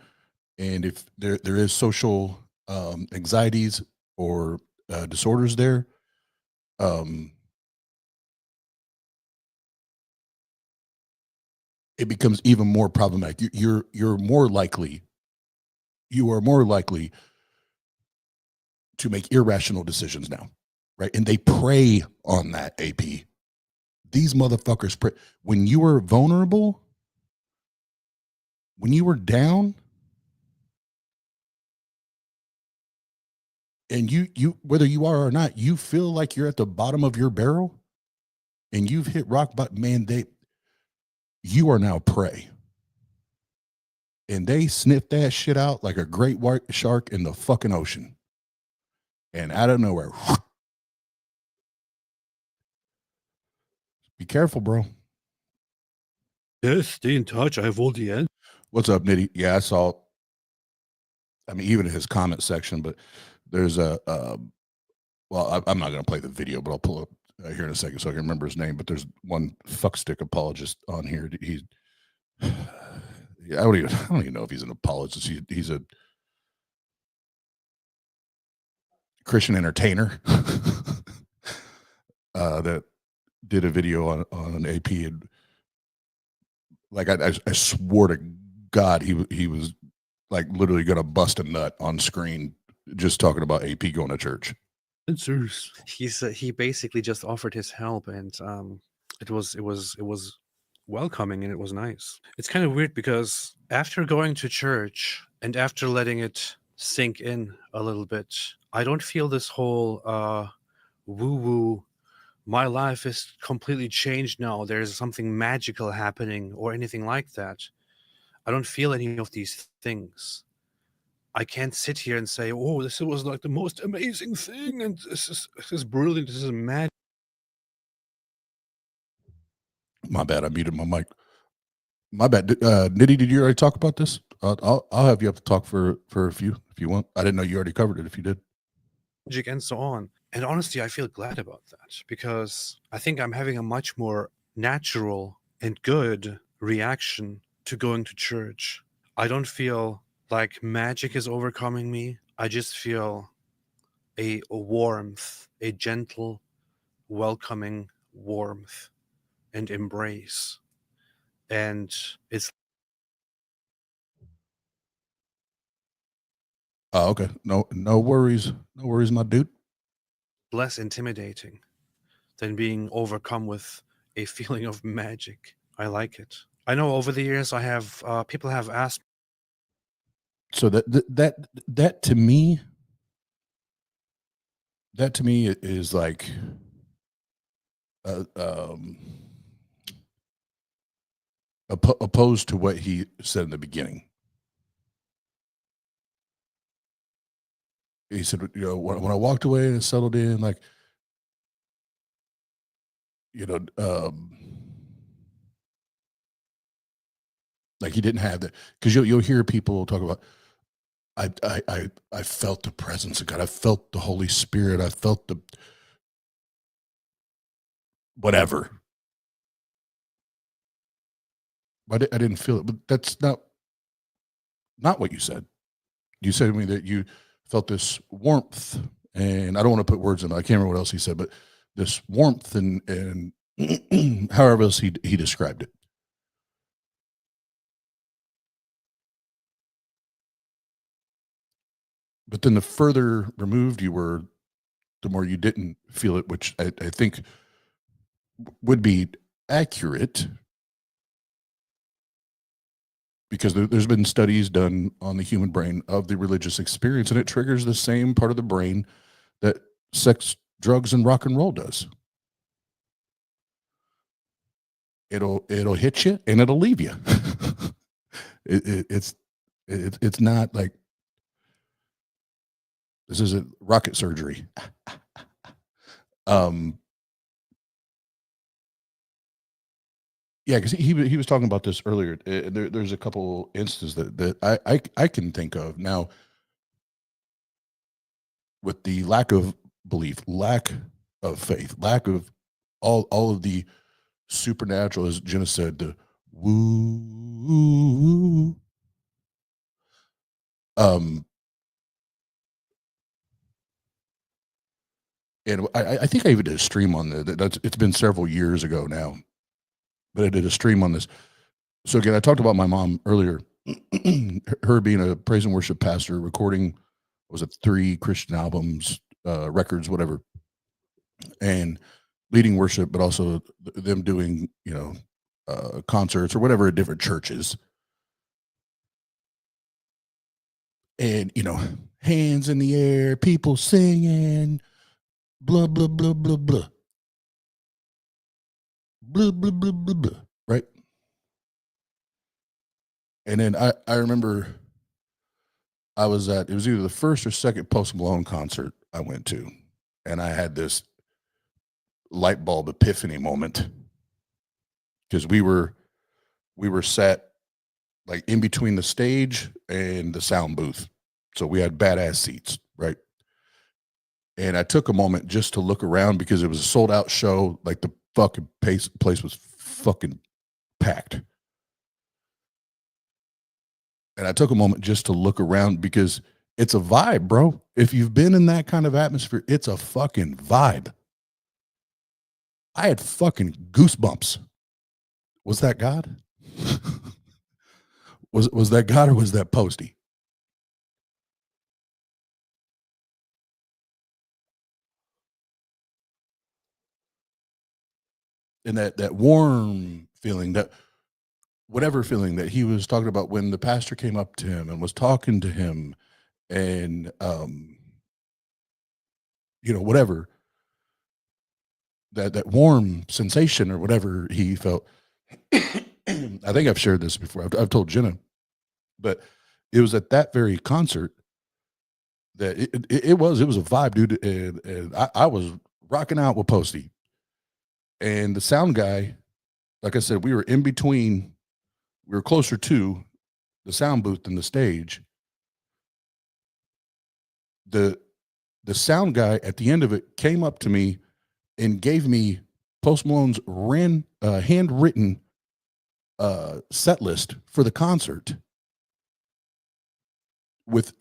and if there is social anxieties or disorders there, it becomes even more problematic. You are more likely to make irrational decisions now, right? And they prey on that. AP, these motherfuckers prey. When you were vulnerable, when you were down, and you whether you are or not, you feel like you're at the bottom of your barrel, and you've hit rock bottom. Man, you are now prey. And they sniff that shit out like a great white shark in the fucking ocean. And out of nowhere, be careful, bro. Yes, stay in touch. I have all the end. What's up, Nitty? Yeah, I saw. I mean, even in his comment section, but there's a. Well, I'm not going to play the video, but I'll pull up here in a second so I can remember his name. But there's one fuckstick apologist on here. He's. I don't even know if he's an apologist. He's a Christian entertainer that did a video on AP, and like I swore to God he was like literally gonna bust a nut on screen just talking about AP going to church. He basically just offered his help, and it was welcoming, and it was nice. It's kind of weird because after going to church and after letting it sink in a little bit, I don't feel this whole woo-woo, my life is completely changed now, there's something magical happening or anything like that. I don't feel any of these things. I can't sit here and say, oh, this was like the most amazing thing, and this is brilliant, this is magic. My bad, I muted my mic. My bad. Nitty, did you already talk about this? I'll have you have to talk for a few if you want. I didn't know you already covered it. If you did, And so on. And honestly, I feel glad about that because I think I'm having a much more natural and good reaction to going to church. I don't feel like magic is overcoming me. I just feel a warmth, a gentle, welcoming warmth and embrace. And it's okay. No worries, my dude. less intimidating than being overcome with a feeling of magic. I like it. I know over the years I have people have asked. So that to me is like opposed to what he said in the beginning. He said, you know, when I walked away and settled in, like, you know, like he didn't have that, because you'll hear people talk about, I felt the presence of God. I felt the Holy Spirit. I felt the whatever. But I didn't feel it. But that's not what you said. You said to me that you felt this warmth, and I don't want to put words in it. I can't remember what else he said, but this warmth and however else he described it. But then the further removed you were, the more you didn't feel it, which I think would be accurate, because there's been studies done on the human brain of the religious experience, and it triggers the same part of the brain that sex, drugs, and rock and roll does. It'll hit you and it'll leave you. It's not like this isn't rocket surgery. Yeah, because he was talking about this earlier. There's a couple instances that I can think of now, with the lack of belief, lack of faith, lack of all of the supernatural, as Jenna said, the woo. And I think I even did a stream on that. It's been several years ago now, but I did a stream on this. So again, I talked about my mom earlier, her being a praise and worship pastor, recording, was it 3 Christian albums, records, whatever, and leading worship, but also them doing, concerts or whatever at different churches. And, hands in the air, people singing, blah, blah, blah, blah, blah. Blah, blah, blah, blah, blah, right? And then I remember it was either the first or second Post Malone concert I went to, and I had this light bulb epiphany moment, because we were sat like in between the stage and the sound booth, so we had badass seats, right? And I took a moment just to look around, because it was a sold out show. Like, the fucking place was fucking packed. And I took a moment just to look around, because it's a vibe, bro. If you've been in that kind of atmosphere, it's a fucking vibe. I had fucking goosebumps. Was that God? was that God, or was that Posty? And that warm feeling, that whatever feeling that he was talking about when the pastor came up to him and was talking to him, and whatever, that warm sensation or whatever he felt. I think I've shared this before. I've told Jenna, but it was at that very concert that it was a vibe, dude. And I was rocking out with Posty, and the sound guy. Like I said, we were in between. We were closer to the sound booth than the stage. The sound guy at the end of it came up to me and gave me Post Malone's handwritten set list for the concert, with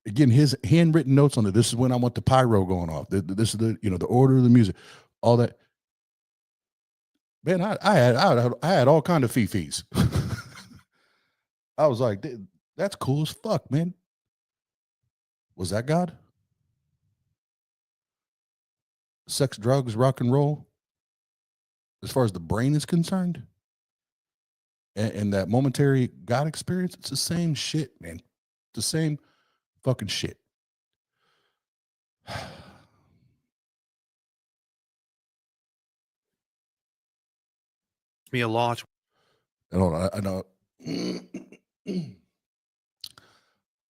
again his handwritten notes on it. This is when I want the pyro going off. This is the order of the music, all that. Man, I had all kind of fifis. I was like, that's cool as fuck, man. Was that God? Sex, drugs, rock and roll, as far as the brain is concerned, and that momentary God experience, it's the same shit, man. The same fucking shit. Me a lot. And hold on, I know.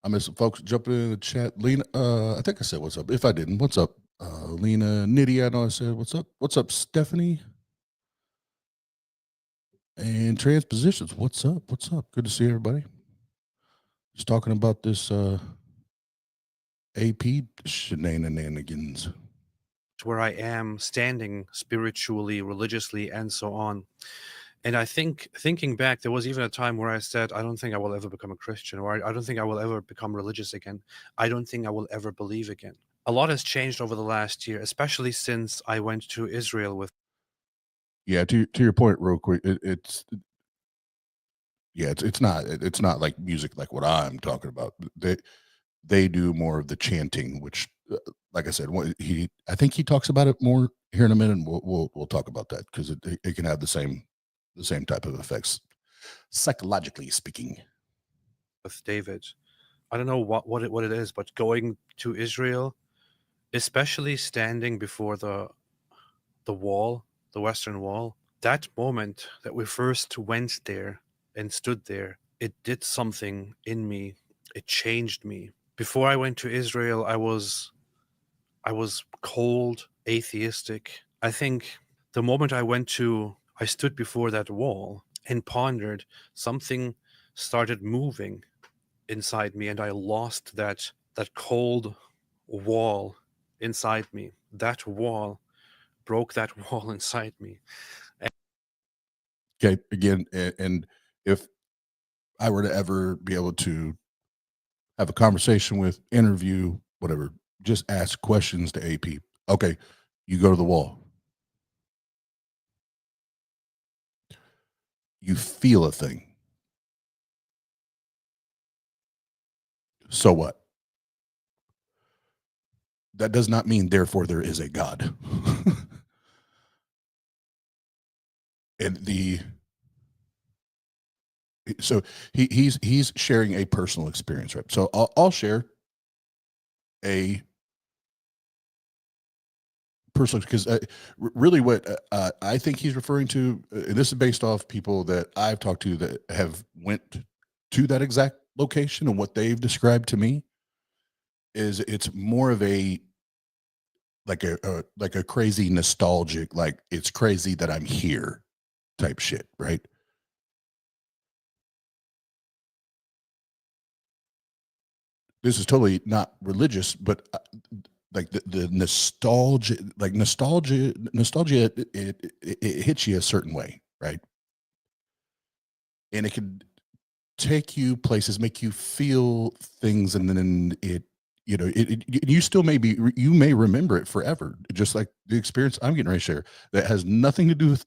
I miss some folks jumping in the chat. Lena, I think I said what's up. If I didn't, what's up? Lena, Nitty, I know I said what's up. What's up, Stephanie? And Transpositions, what's up? What's up? Good to see everybody. Just talking about this AP shenanigans. where I am standing spiritually, religiously, and so on. And I think, thinking back, there was even a time where I said, I don't think I will ever become a Christian, or I don't think I will ever become religious again. I don't think I will ever believe again. A lot has changed over the last year, especially since I went to Israel with. Yeah, to your point, real quick, it's not like music like what I'm talking about. They do more of the chanting, which, like I said, I think he talks about it more here in a minute. And we'll talk about that because it can have the same type of effects, psychologically speaking. With David, I don't know what it is, but going to Israel, especially standing before the wall, the Western Wall, that moment that we first went there and stood there, it did something in me. It changed me. Before I went to Israel, I was cold, atheistic. I think the moment I stood before that wall and pondered, something started moving inside me, and I lost that cold wall inside me. That wall broke that wall inside me. Okay, again, and if I were to ever be able to have a conversation with, interview, whatever, just ask questions to AP. Okay, you go to the wall. You feel a thing. So what? That does not mean, therefore, there is a God. And so he's sharing a personal experience, right? So I'll share a personal, because really what I think he's referring to, and this is based off people that I've talked to that have went to that exact location, and what they've described to me is it's more of a like a crazy nostalgic, like it's crazy that I'm here type shit, right? This is totally not religious, but like the nostalgia, it hits you a certain way, right? And it could take you places, make you feel things, and then you may remember it forever, just like the experience I'm getting ready to share that has nothing to do with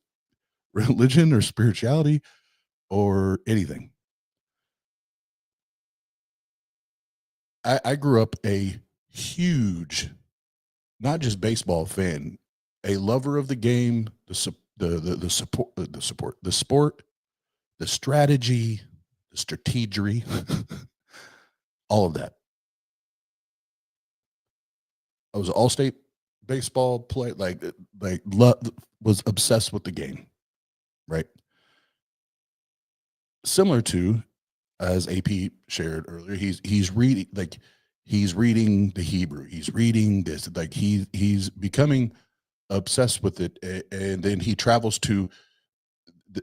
religion or spirituality or anything. I grew up a huge, not just baseball fan, a lover of the game, the support, the sport, the strategy, the strategery, all of that. I was an all-state baseball player, was obsessed with the game, right? Similar to, as AP shared earlier, he's reading the Hebrew. He's reading this, like he's becoming obsessed with it, and then he travels to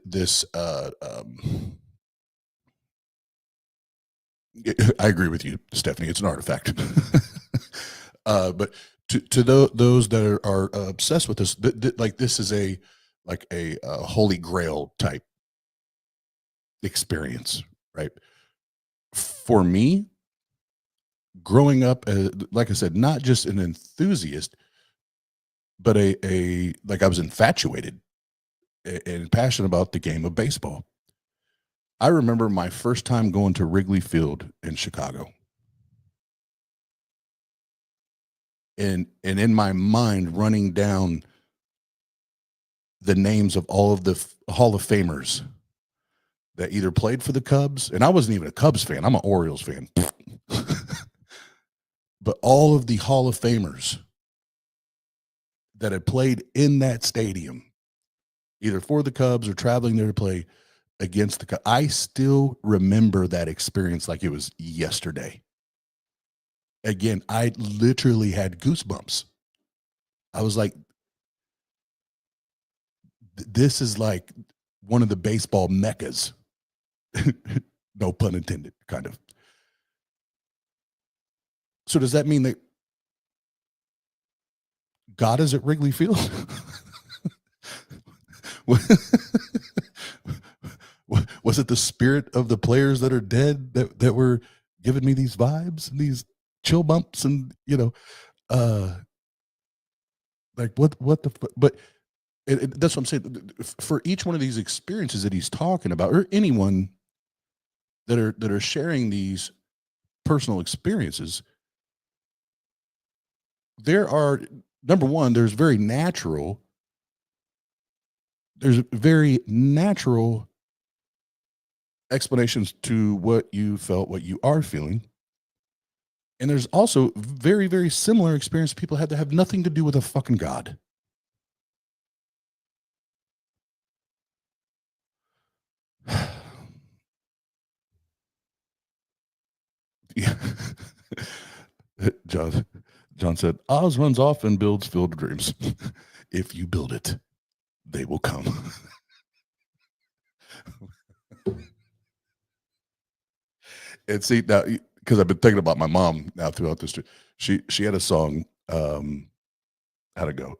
this. I agree with you, Stephanie. It's an artifact, but to those that are obsessed with this, like this is a holy grail type experience, right? For me, growing up, like I said, not just an enthusiast, but like I was infatuated and passionate about the game of baseball. I remember my first time going to Wrigley Field in Chicago. And in my mind, running down the names of all of the Hall of Famers that either played for the Cubs, and I wasn't even a Cubs fan, I'm an Orioles fan. But all of the Hall of Famers that had played in that stadium, either for the Cubs or traveling there to play against the Cubs, I still remember that experience like it was yesterday. Again, I literally had goosebumps. I was like, this is like one of the baseball meccas. No pun intended, kind of. So does that mean that God is at Wrigley Field? Was it the spirit of the players that are dead that were giving me these vibes and these chill bumps and like what the but that's what I'm saying. For each one of these experiences that he's talking about, or anyone that are sharing these personal experiences, there are, number one, there's very natural explanations to what you felt, what you are feeling. And there's also very, very similar experience people had that have nothing to do with a fucking God. Yeah. John said, Oz runs off and builds Field of Dreams. If you build it, they will come. And see, now, because I've been thinking about my mom now throughout this, she had a song, how'd it go?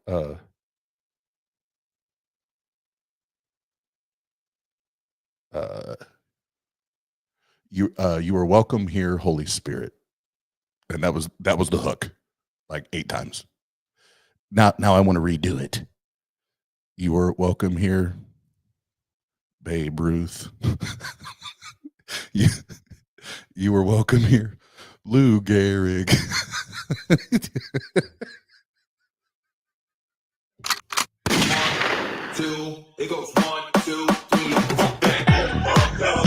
You are welcome here, Holy Spirit. And that was the hook, like 8 times. Now I want to redo it. You are welcome here, Babe Ruth. you were welcome here, Lou Gehrig. 2, it goes 1, 2, 3, bang.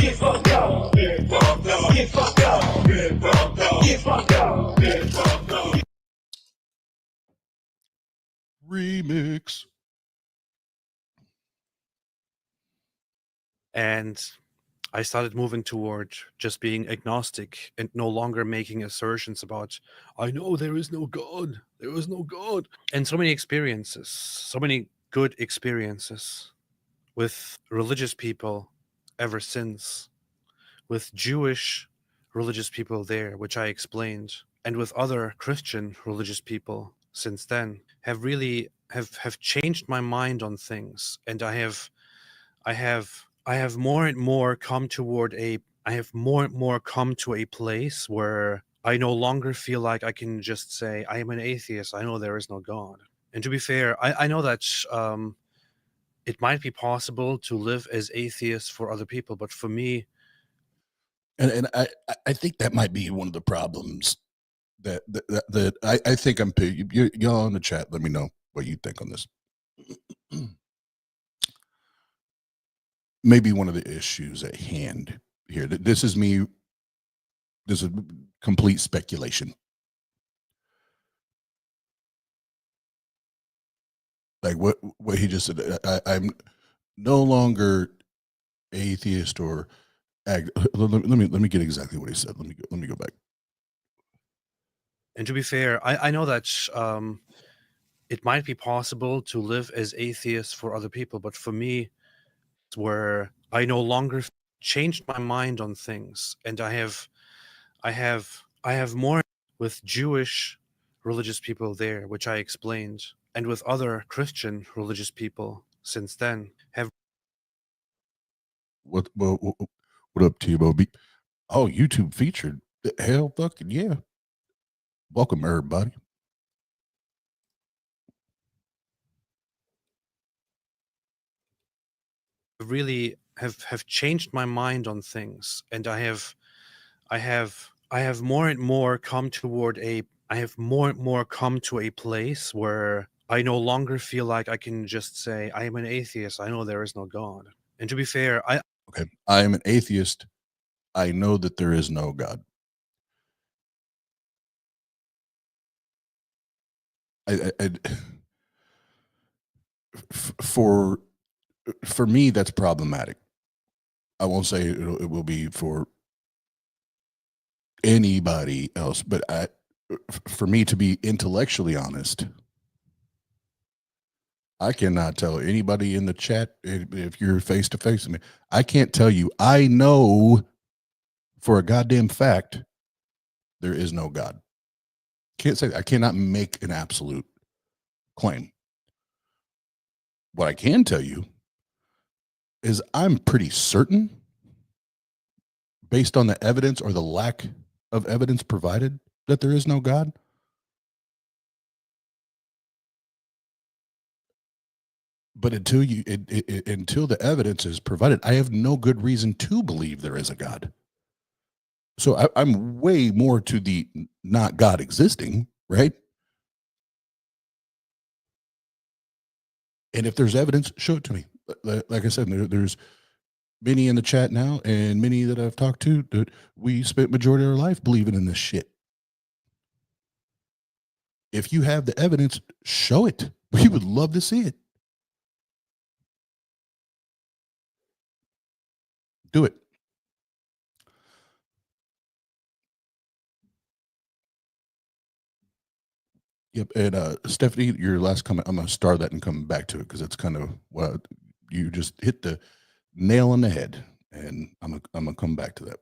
Get fucked up, get fucked up, get fucked up, get fucked up, get fucked up, get fucked up. Remix. And I started moving toward just being agnostic and no longer making assertions about, I know there is no God, there is no God. And so many experiences, so many good experiences with religious people ever since, with Jewish religious people there, which I explained, and with other Christian religious people since then, have really have changed my mind on things. And I have more and more come toward a place where I no longer feel like I can just say, I am an atheist, I know there is no God. And to be fair, I know that it might be possible to live as atheists for other people, but for me, And I think that might be one of the problems that I think y'all in the chat. Let me know what you think on this. Maybe one of the issues at hand here. This is me. This is complete speculation. Like what he just said. I'm no longer atheist or let me get exactly what he said. Let me go back. and to be fair, I know that it might be possible to live as atheists for other people, but for me, it's where I no longer changed my mind on things, and I have more with Jewish religious people there, which I explained, and with other Christian religious people since then, have What up, Tebow? Oh, YouTube featured. Hell, fucking yeah! Welcome everybody. really have changed my mind on things, and I have more and more come to a place where I no longer feel like I can just say, I am an atheist, I know there is no God. And to be fair, I am an atheist. I know that there is no God. For me, that's problematic. I won't say it will be for anybody else, but for me to be intellectually honest, I cannot tell anybody in the chat if you're face to face with me. I can't tell you. I know for a goddamn fact there is no God. Can't say that. I cannot make an absolute claim. What I can tell you is I'm pretty certain, based on the evidence or the lack of evidence provided, that there is no God. But until until the evidence is provided, I have no good reason to believe there is a God. So I'm way more to the not God existing, right? And if there's evidence, show it to me. Like I said, there's many in the chat now, and many that I've talked to that we spent majority of our life believing in this shit. If you have the evidence, show it. We would love to see it. Do it. Yep. And Stephanie, your last comment, I'm going to star that and come back to it because it's kind of what you just hit the nail on the head, and I'm gonna come back to that.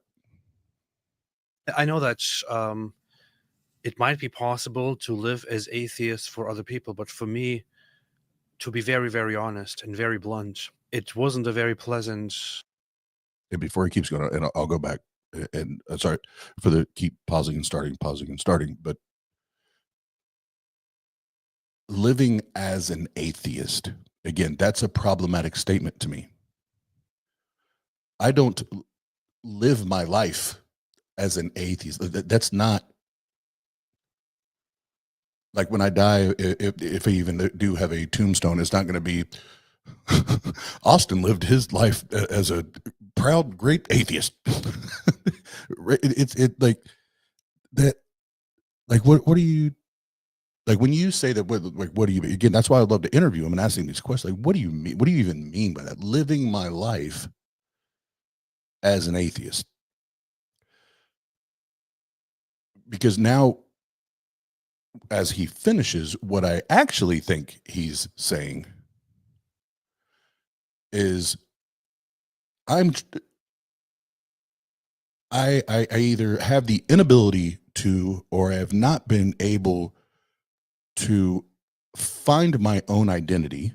I know that it might be possible to live as atheists for other people, but for me, to be very, very honest and very blunt, it wasn't a very pleasant. And before he keeps going, and I'll go back, and sorry for the keep pausing and starting, but living as an atheist, again, that's a problematic statement to me. I don't live my life as an atheist. That's not, like, when I die, if I even do have a tombstone, it's not going to be Austin lived his life as a proud, great atheist. It's like that. Like, what do you, like, when you say that? What do you, again? That's why I love to interview him and asking these questions. Like, what do you mean? What do you even mean by that? Living my life as an atheist. Because now, as he finishes, what I actually think he's saying is, I either have the inability to, or I have not been able to find my own identity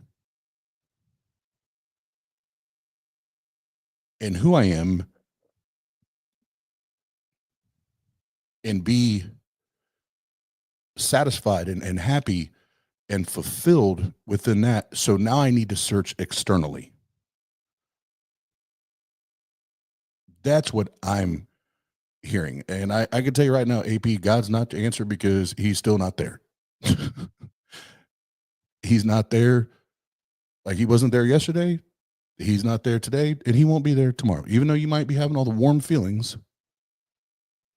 in who I am and be satisfied and happy and fulfilled within that. So now I need to search externally. That's what I'm hearing. And I can tell you right now, AP, God's not the answer because he's still not there. He's not there. Like, he wasn't there yesterday. He's not there today, and he won't be there tomorrow. Even though you might be having all the warm feelings,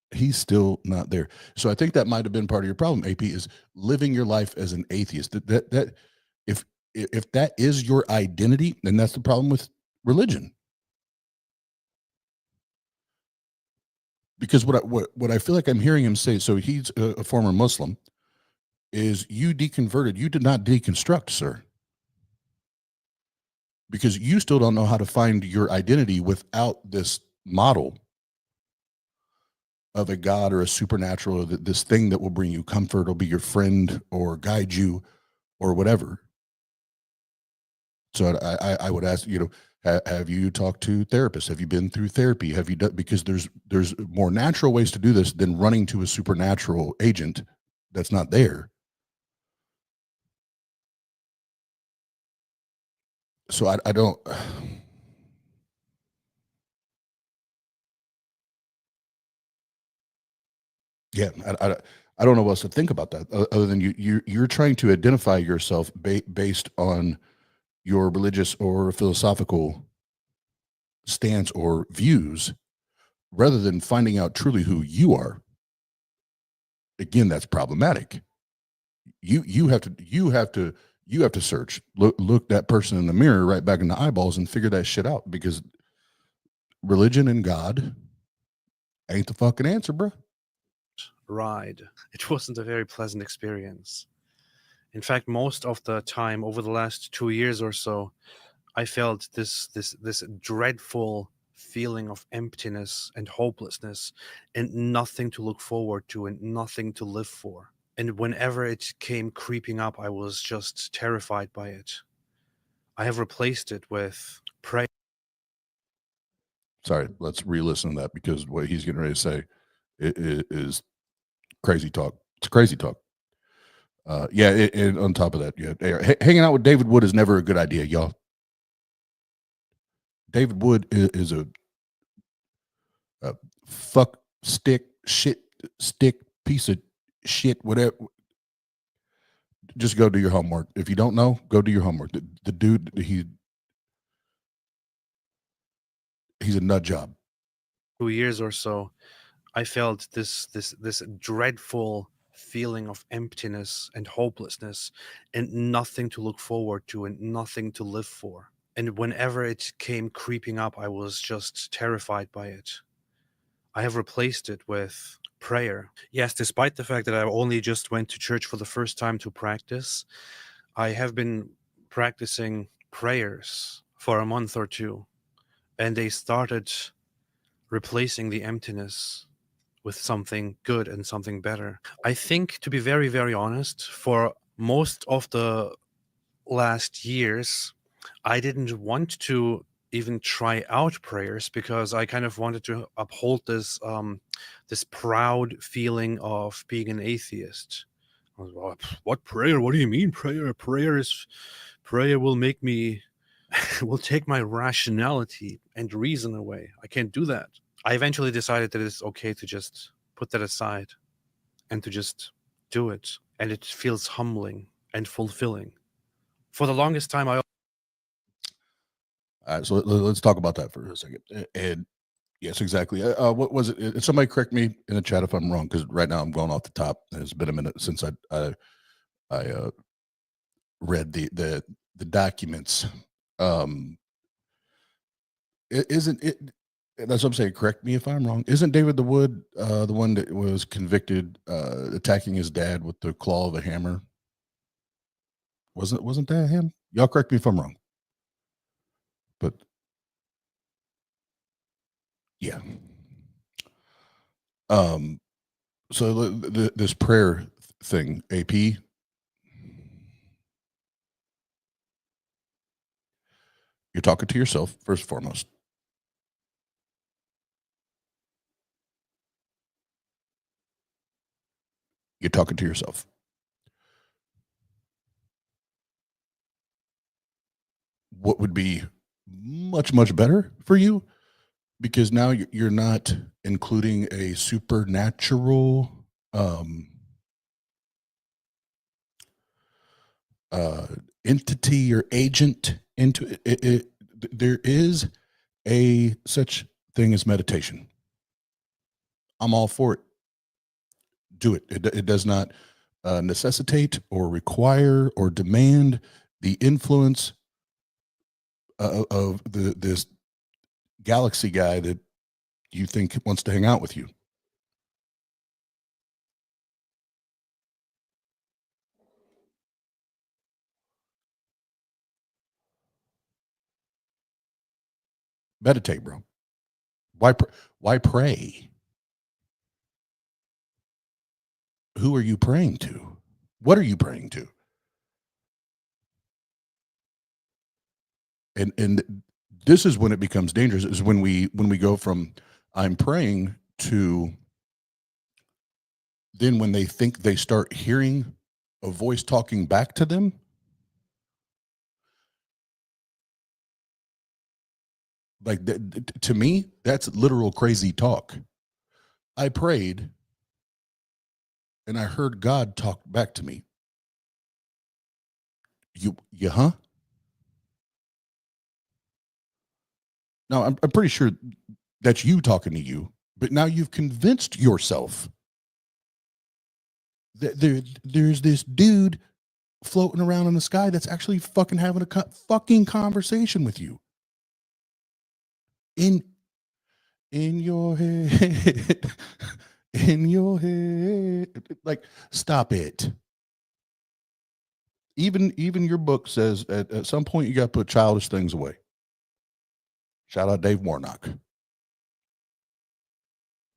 he's still not there. So I think that might have been part of your problem, AP, is living your life as an atheist. That if that is your identity, then that's the problem with religion. Because what I feel like I'm hearing him say, so he's a former Muslim, is you deconverted. You did not deconstruct, sir. Because you still don't know how to find your identity without this model of a God or a supernatural, or this thing that will bring you comfort, will be your friend or guide you or whatever. So I would ask, have you talked to therapists? Have you been through therapy? Have you done, because there's more natural ways to do this than running to a supernatural agent that's not there. So I don't. Yeah, I don't know what else to think about that other than you're trying to identify yourself based on your religious or philosophical stance or views, rather than finding out truly who you are. Again, that's problematic. You have to search, look that person in the mirror right back in the eyeballs and figure that shit out, because religion and God ain't the fucking answer, bro. Ride. It wasn't a very pleasant experience. In fact, most of the time over the last 2 years or so, I felt this dreadful feeling of emptiness and hopelessness and nothing to look forward to and nothing to live for. And whenever it came creeping up, I was just terrified by it. I have replaced it with prayer. Sorry, let's re-listen to that because what he's getting ready to say is crazy talk. It's crazy talk. Yeah, and on top of that, yeah, hanging out with David Wood is never a good idea, y'all. David Wood is a fuck stick shit stick piece of shit, whatever. Just go do your homework. If you don't know, go do your homework. The dude, he's a nut job. 2 years or so, I felt this dreadful feeling of emptiness and hopelessness and nothing to look forward to and nothing to live for. And whenever it came creeping up, I was just terrified by it. I have replaced it with prayer. Yes, despite the fact that I only just went to church for the first time to practice, I have been practicing prayers for a month or two, and they started replacing the emptiness with something good and something better. I think, to be very, very honest, for most of the last years, I didn't want to even try out prayers because I kind of wanted to uphold this this proud feeling of being an atheist. I was like, what prayer? What do you mean prayer? Prayer will make me will take my rationality and reason away. I can't do that. I eventually decided that it's okay to just put that aside and to just do it. And it feels humbling and fulfilling. For the longest time, All right, so let's talk about that for a second. And yes, exactly. What was it? Somebody correct me in the chat if I'm wrong, because right now I'm going off the top. It's been a minute since I read the documents. Isn't it? That's what I'm saying. Correct me if I'm wrong. Isn't David the Wood the one that was convicted attacking his dad with the claw of a hammer? Wasn't that him? Y'all correct me if I'm wrong. But yeah. So this prayer thing, AP. You're talking to yourself first and foremost. You're talking to yourself. What would be much, much better for you? Because now you're not including a supernatural entity or agent into it. There is a such thing as meditation. I'm all for it. Do it. It does not necessitate or require or demand the influence of this galaxy guy that you think wants to hang out with you. Meditate, bro. Why pray? Who are you praying to? What are you praying to? And this is when it becomes dangerous, is when we go from I'm praying to then when they think they start hearing a voice talking back to them. Like to me, that's literal crazy talk. I prayed and I heard God talk back to me. You huh? Now I'm pretty sure that's you talking to you, but now you've convinced yourself that there's this dude floating around in the sky that's actually fucking having a fucking conversation with you. In your head, in your head. Like, stop it. Even your book says at some point you got to put childish things away. Shout out Dave Warnock.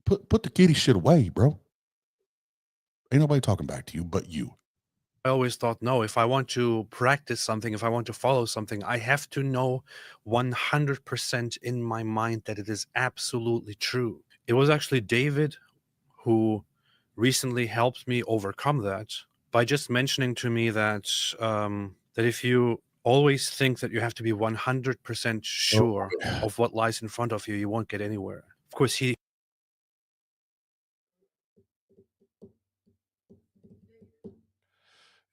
Put the kitty shit away, bro. Ain't nobody talking back to you but you. I always thought, no, if I want to practice something, if I want to follow something, I have to know 100% in my mind that it is absolutely true. It was actually David who recently helped me overcome that by just mentioning to me that that if you always think that you have to be 100% sure of what lies in front of you, you won't get anywhere. Of course, he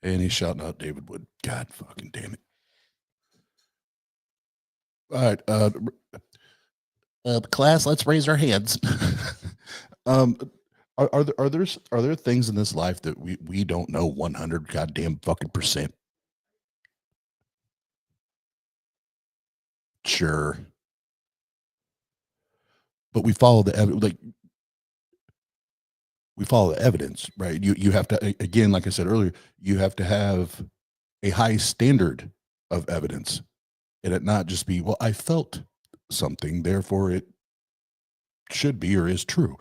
And he's shouting out David Wood. God fucking damn it. All right. Class, let's raise our hands. um, are there things in this life that we don't know 100 goddamn fucking percent? Sure. But we follow we follow the evidence, right? You have to, again, like I said earlier, you have to have a high standard of evidence, and it not just be, well, I felt something, therefore it should be or is true.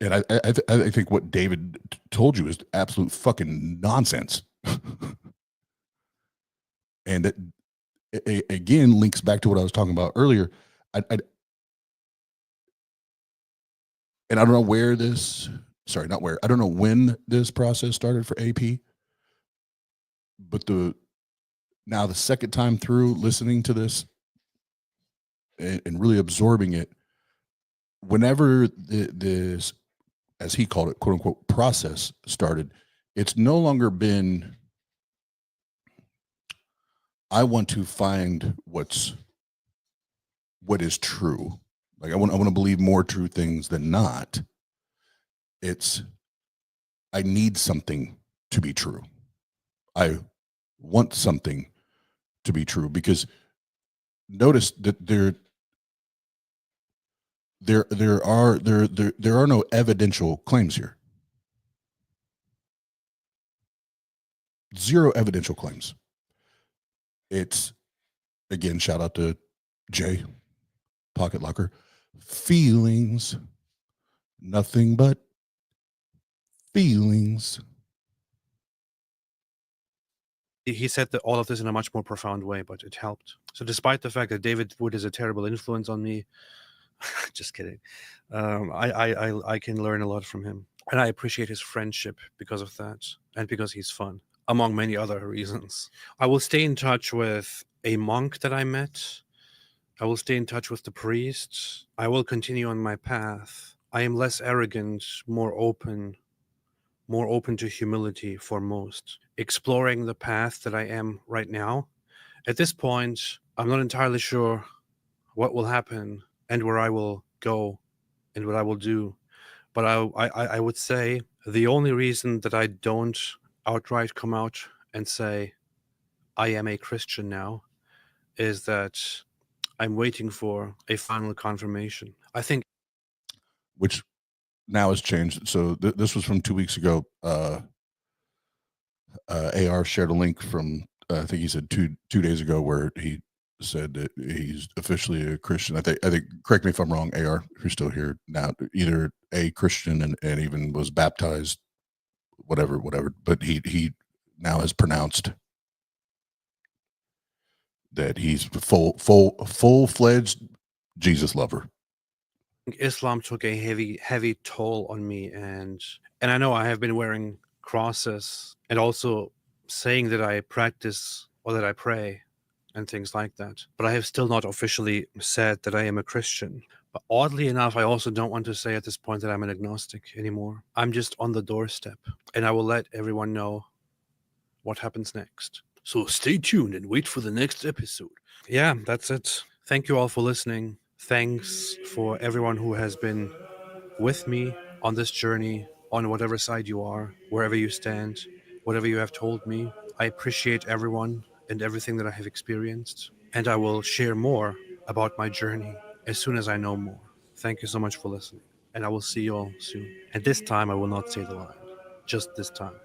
And I think what David told you is absolute fucking nonsense. And it again links back to what I was talking about earlier. And I don't know where this, sorry, not where, I don't know when this process started for AP, but now the second time through listening to this and really absorbing it, whenever this, as he called it, quote unquote, process started, it's no longer been, I want to find what is true. Like I want to believe more true things than not. It's, I need something to be true. I want something to be true, because notice that there are no evidential claims here. Zero evidential claims. It's, again, shout out to Jay, Pocket Locker. Feelings, nothing but feelings. he said that all of this in a much more profound way, but it helped. So despite the fact that David Wood is a terrible influence on me, just kidding, I can learn a lot from him, and I appreciate his friendship because of that, and because he's fun, among many other reasons. I will stay in touch with a monk that I met. I will stay in touch with the priest. I will continue on my path. I am less arrogant, more open to humility foremost, exploring the path that I am right now. At this point, I'm not entirely sure what will happen and where I will go and what I will do. But I would say the only reason that I don't outright come out and say I am a Christian now is that I'm waiting for a final confirmation. I think, which now has changed. So this was from 2 weeks ago. AR shared a link from, I think he said two days ago, where he said that he's officially a Christian. I think, correct me if I'm wrong, AR, if you're still here now, either a Christian and even was baptized, whatever. But he now has pronounced that he's full-fledged Jesus lover. Islam took a heavy toll on me, and I know I have been wearing crosses and also saying that I practice or that I pray and things like that, but I have still not officially said that I am a Christian. But oddly enough, I also don't want to say at this point that I'm an agnostic anymore. I'm just on the doorstep, and I will let everyone know what happens next. So stay tuned and wait for the next episode. Yeah, that's it. Thank you all for listening. Thanks for everyone who has been with me on this journey, on whatever side you are, wherever you stand, whatever you have told me. I appreciate everyone and everything that I have experienced, and I will share more about my journey as soon as I know more. Thank you so much for listening, and I will see you all soon. And this time I will not say the line, just this time,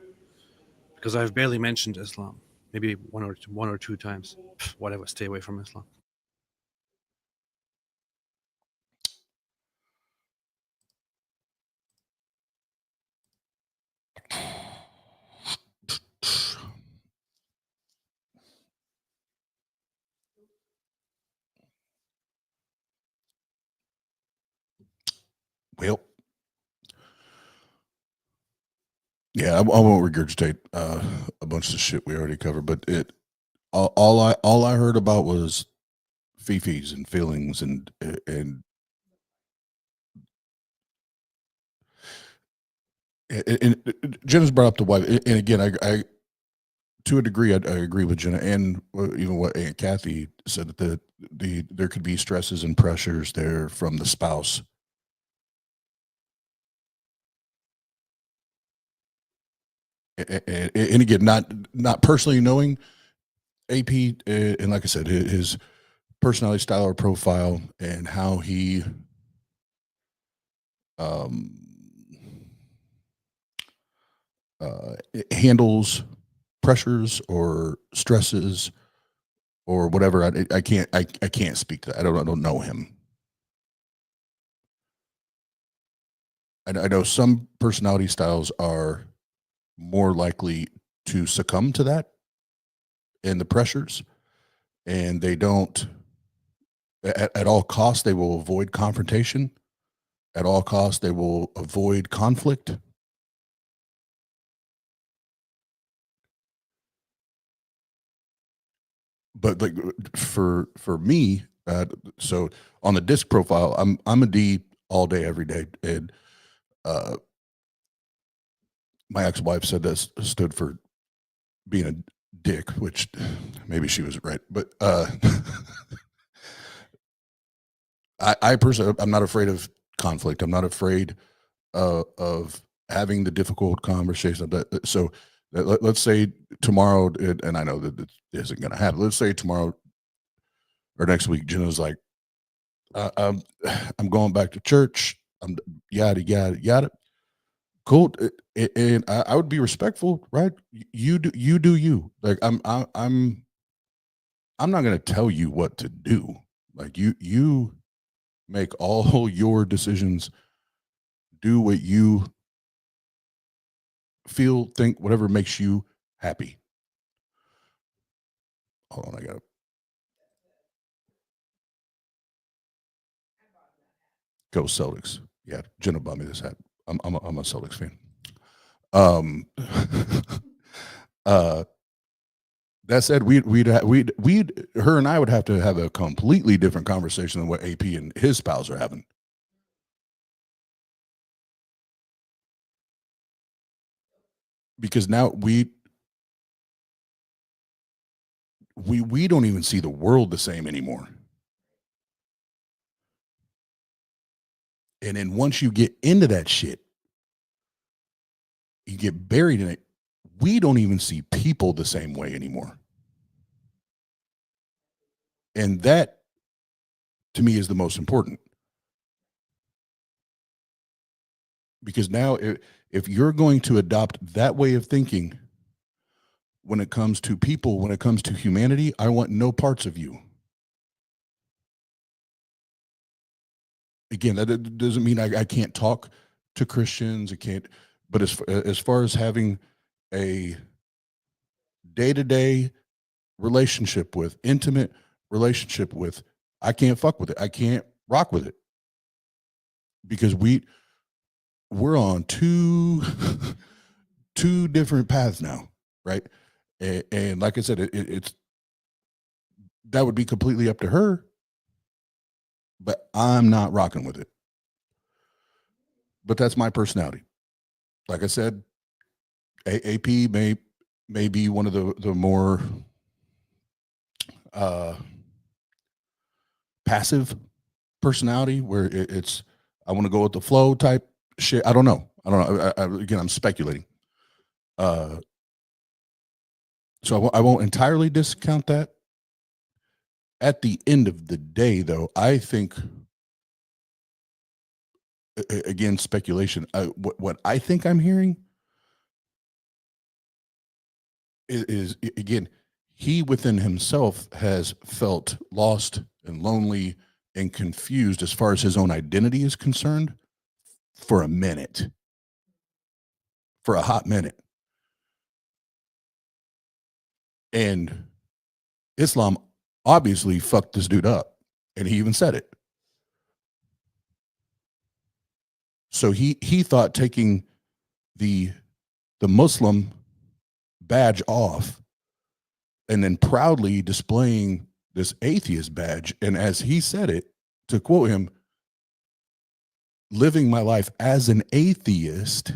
because I've barely mentioned Islam, maybe one or two times. Whatever, stay away from Islam. Well, yeah, I won't regurgitate a bunch of shit we already covered, but all I heard about was fifis and feelings and Jenna's brought up the wife, and again, I to a degree, I agree with Jenna, and even what Aunt Kathy said that there could be stresses and pressures there from the spouse. And again, not personally knowing AP, and like I said, his personality, style, or profile, and how he handles pressures or stresses or whatever. I can't speak to that. I don't know him. I know some personality styles are more likely to succumb to that and the pressures, and they don't at all costs they will avoid confrontation. At all costs they will avoid conflict. But like for me, so on the disc profile, I'm a D all day, every day, and uh, my ex-wife said this stood for being a dick, which maybe she was right, but I personally, I'm not afraid of conflict. I'm not afraid of having the difficult conversation. So let's say tomorrow, and I know that it isn't going to happen. Let's say tomorrow or next week, Jenna's like, I'm going back to church. I'm yada yada yada. Cool, and I would be respectful, right? You do you. Like I'm not going to tell you what to do. Like you make all your decisions. Do what you feel, think, whatever makes you happy. Hold on, I got to go Celtics. Yeah, Jenna bought me this hat. I'm a Celtics fan. Uh, that said, we'd her and I would have to have a completely different conversation than what AP and his spouse are having. Because now we don't even see the world the same anymore. And then once you get into that shit, you get buried in it. We don't even see people the same way anymore. And that, to me, is the most important. Because now, if you're going to adopt that way of thinking when it comes to people, when it comes to humanity, I want no parts of you. Again, that doesn't mean I can't talk to Christians. I can't, but as far as having a day-to-day relationship with, intimate relationship with, I can't fuck with it. I can't rock with it. Because we're on two different paths now, right? And like I said, it's that would be completely up to her, but I'm not rocking with it. But that's my personality. Like I said, AP may be one of the more passive personality, where it's I want to go with the flow type shit. I don't know. Again, I'm speculating. So I won't entirely discount that. At the end of the day, though, I think, again, speculation. What I think I'm hearing is again, he within himself has felt lost and lonely and confused as far as his own identity is concerned for a minute, for a hot minute. And Islam obviously fucked this dude up. And he even said it. So he thought taking the Muslim badge off and then proudly displaying this atheist badge, and as he said it, to quote him, living my life as an atheist,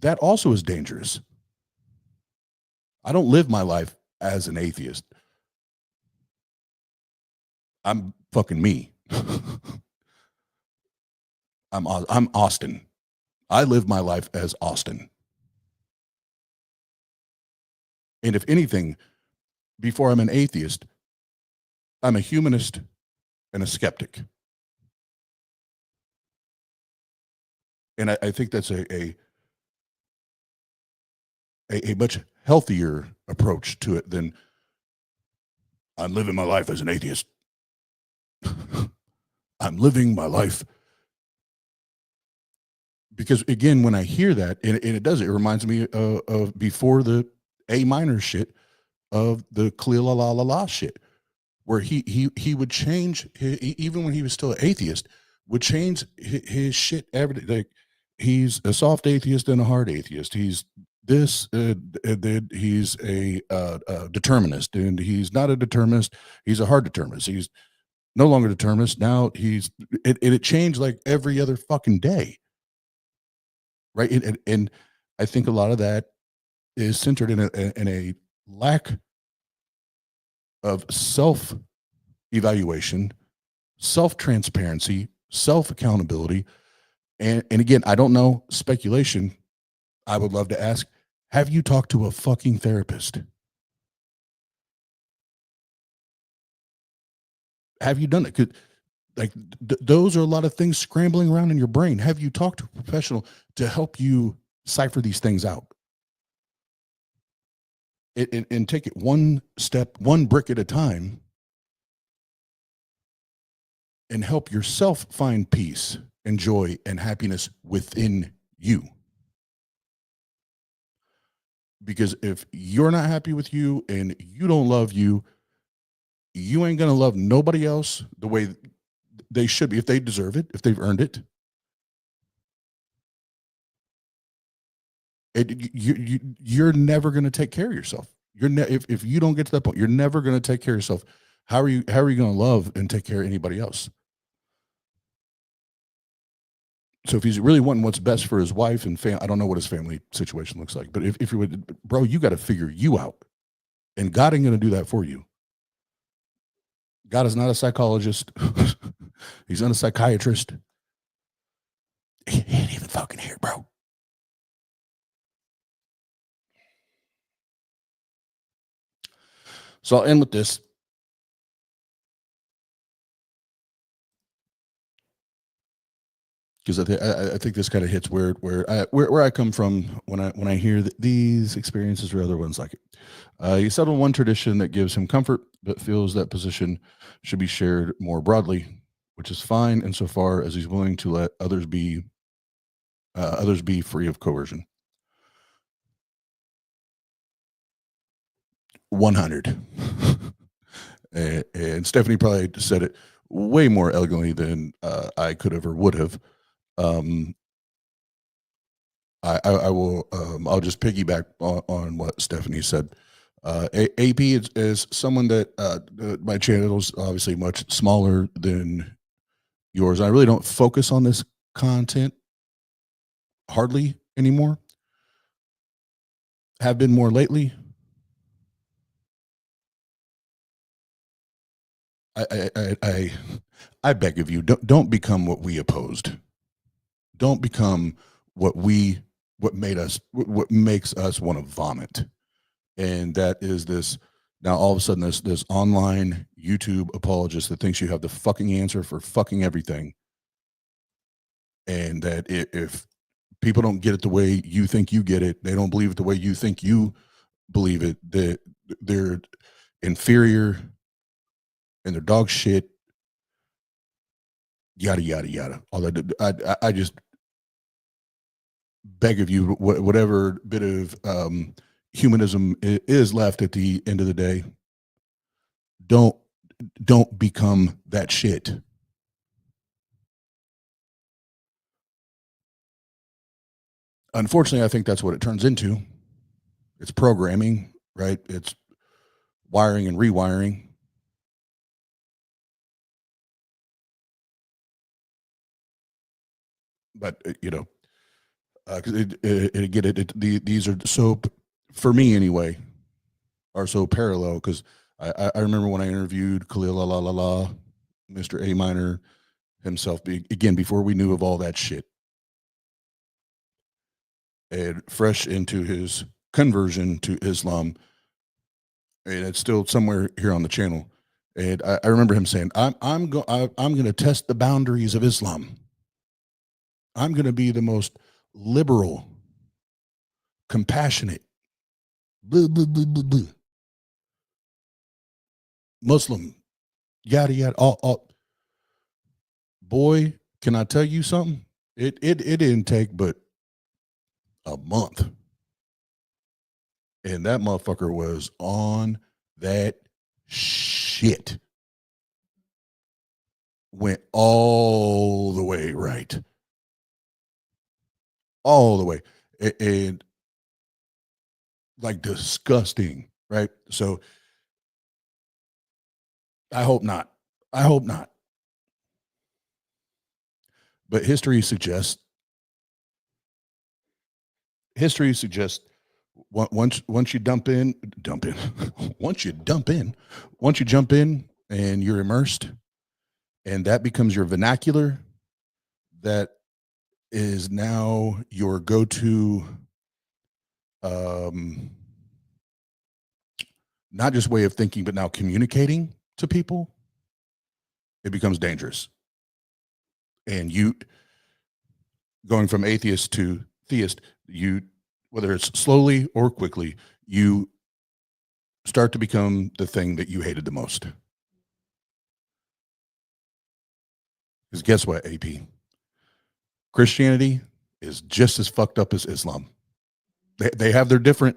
that also is dangerous. I don't live my life as an atheist. I'm fucking me. I'm Austin. I live my life as Austin. And if anything, before I'm an atheist, I'm a humanist and a skeptic. And I think that's a much healthier approach to it than I'm living my life as an atheist. I'm living my life. Because again, when I hear that, and it reminds me of before the A minor shit of the clear la la la la shit, where he would change, even when he was still an atheist, would change his shit every day. Like, he's a soft atheist and a hard atheist. He's this, he's a determinist, and he's not a determinist. He's a hard determinist. He's no longer determinist. Now it changed like every other fucking day. Right. And I think a lot of that is centered in a lack of self-evaluation, self-transparency, self-accountability. And again, I don't know, speculation. I would love to ask, have you talked to a fucking therapist? Have you done it? Like those are a lot of things scrambling around in your brain. Have you talked to a professional to help you cipher these things out? And take it one step, one brick at a time, and help yourself find peace and joy and happiness within you. Because if you're not happy with you and you don't love you, you ain't going to love nobody else the way they should be, if they deserve it, if they've earned it. You're never going to take care of yourself. If you don't get to that point, you're never going to take care of yourself. How are you going to love and take care of anybody else? So if he's really wanting what's best for his wife and family, I don't know what his family situation looks like, but if you would, bro, you got to figure you out, and God ain't going to do that for you. God is not a psychologist. He's not a psychiatrist. He ain't even fucking here, bro. So I'll end with this. Because I think this kind of hits where I come from when I hear these experiences or other ones like it. He settled one tradition that gives him comfort, but feels that position should be shared more broadly, which is fine insofar as he's willing to let others be free of coercion. 100. And Stephanie probably said it way more elegantly than I could have or would have. I will. I'll just piggyback on what Stephanie said. AP is someone that my channel is obviously much smaller than yours. I really don't focus on this content hardly anymore. Have been more lately. I beg of you, don't become what we opposed. Don't become what makes us want to vomit. And that is this. Now all of a sudden this online YouTube apologist that thinks you have the fucking answer for fucking everything. And that if people don't get it the way you think you get it, they don't believe it the way you think you believe it, that they're inferior and they're dog shit, yada yada yada. All that. I just beg of you, whatever bit of humanism is left at the end of the day, don't become that shit. unfortunately, I think that's what it turns into. It's programming, right? It's wiring and rewiring. But these are so, for me anyway, are so parallel, because I remember when I interviewed Khalil Mr. A Minor himself, again, before we knew of all that shit, and fresh into his conversion to Islam, and it's still somewhere here on the channel. And I remember him saying, I'm going to test the boundaries of Islam. I'm going to be the most liberal, compassionate, blah, blah, blah, blah, blah, Muslim, yada yada. All. Boy, can I tell you something? It didn't take but a month, and that motherfucker was on that shit. Went all the way right. All the way. And like disgusting, right? So I hope not. I hope not. But history suggests once you jump in, once you jump in and you're immersed, and that becomes your vernacular, that is now your go-to, not just way of thinking, but now communicating to people, it becomes dangerous. And you, going from atheist to theist, you, whether it's slowly or quickly, you start to become the thing that you hated the most. Because guess what, AP? Christianity is just as fucked up as Islam. They have their different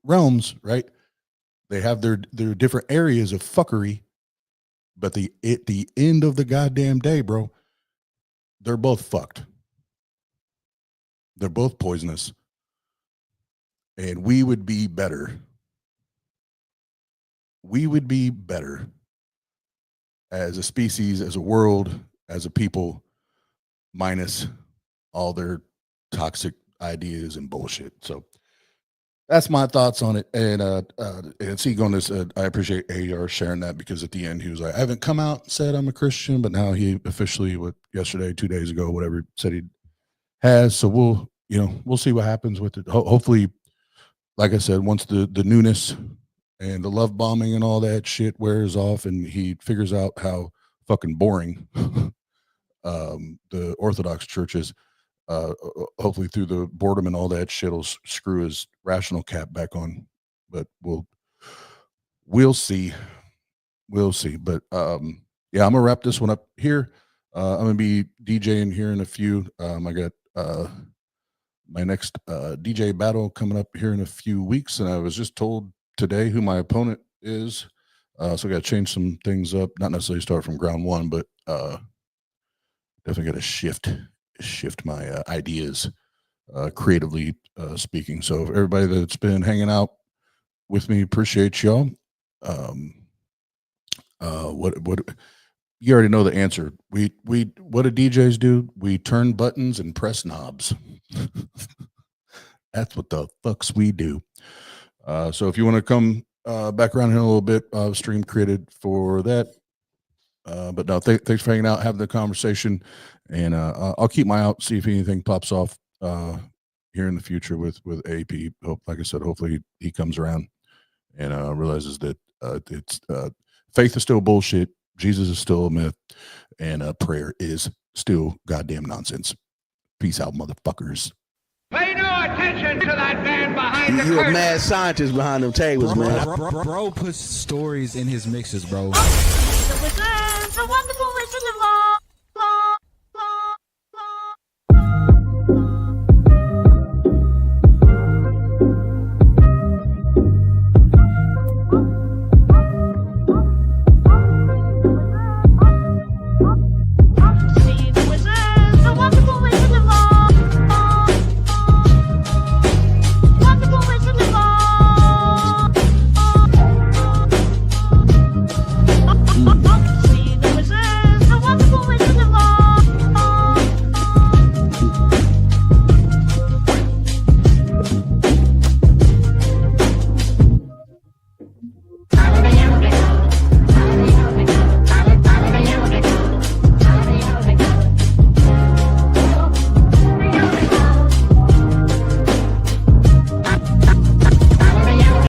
realms, right? They have their different areas of fuckery, but at the end of the goddamn day, bro, they're both fucked. They're both poisonous. And we would be better. We would be better as a species, as a world, as a people, minus all their toxic ideas and bullshit. So that's my thoughts on it. And see, on this, I appreciate AR sharing that, because at the end he was like, I haven't come out and said I'm a Christian, but now he officially, yesterday, 2 days ago, whatever, said he has. So we'll see what happens with it. Hopefully, like I said, once the newness and the love bombing and all that shit wears off, and he figures out how fucking boring the Orthodox church is, hopefully through the boredom and all that shit will screw his rational cap back on. But we'll see. But yeah, I'm gonna wrap this one up here. I'm gonna be DJing here in a few. I got my next DJ battle coming up here in a few weeks, and I was just told today who my opponent is. So I got to change some things up. Not necessarily start from ground one, but definitely got to shift my ideas, creatively speaking. So for everybody that's been hanging out with me, appreciate y'all. What you already know the answer. We what do DJs do? We turn buttons and press knobs. That's what the fucks we do. So if you want to come back around here a little bit, stream created for that. But no, thanks for hanging out, having the conversation, and I'll keep my eye out, see if anything pops off here in the future with AP. Like I said, hopefully he comes around and realizes that it's faith is still bullshit, Jesus is still a myth, and prayer is still goddamn nonsense. Peace out, motherfuckers. Pay no attention to that man behind the You're a curtain. mad scientist behind them tables, man. Bro puts stories in his mixes, bro. The Wizard, the Wonderful Wizard of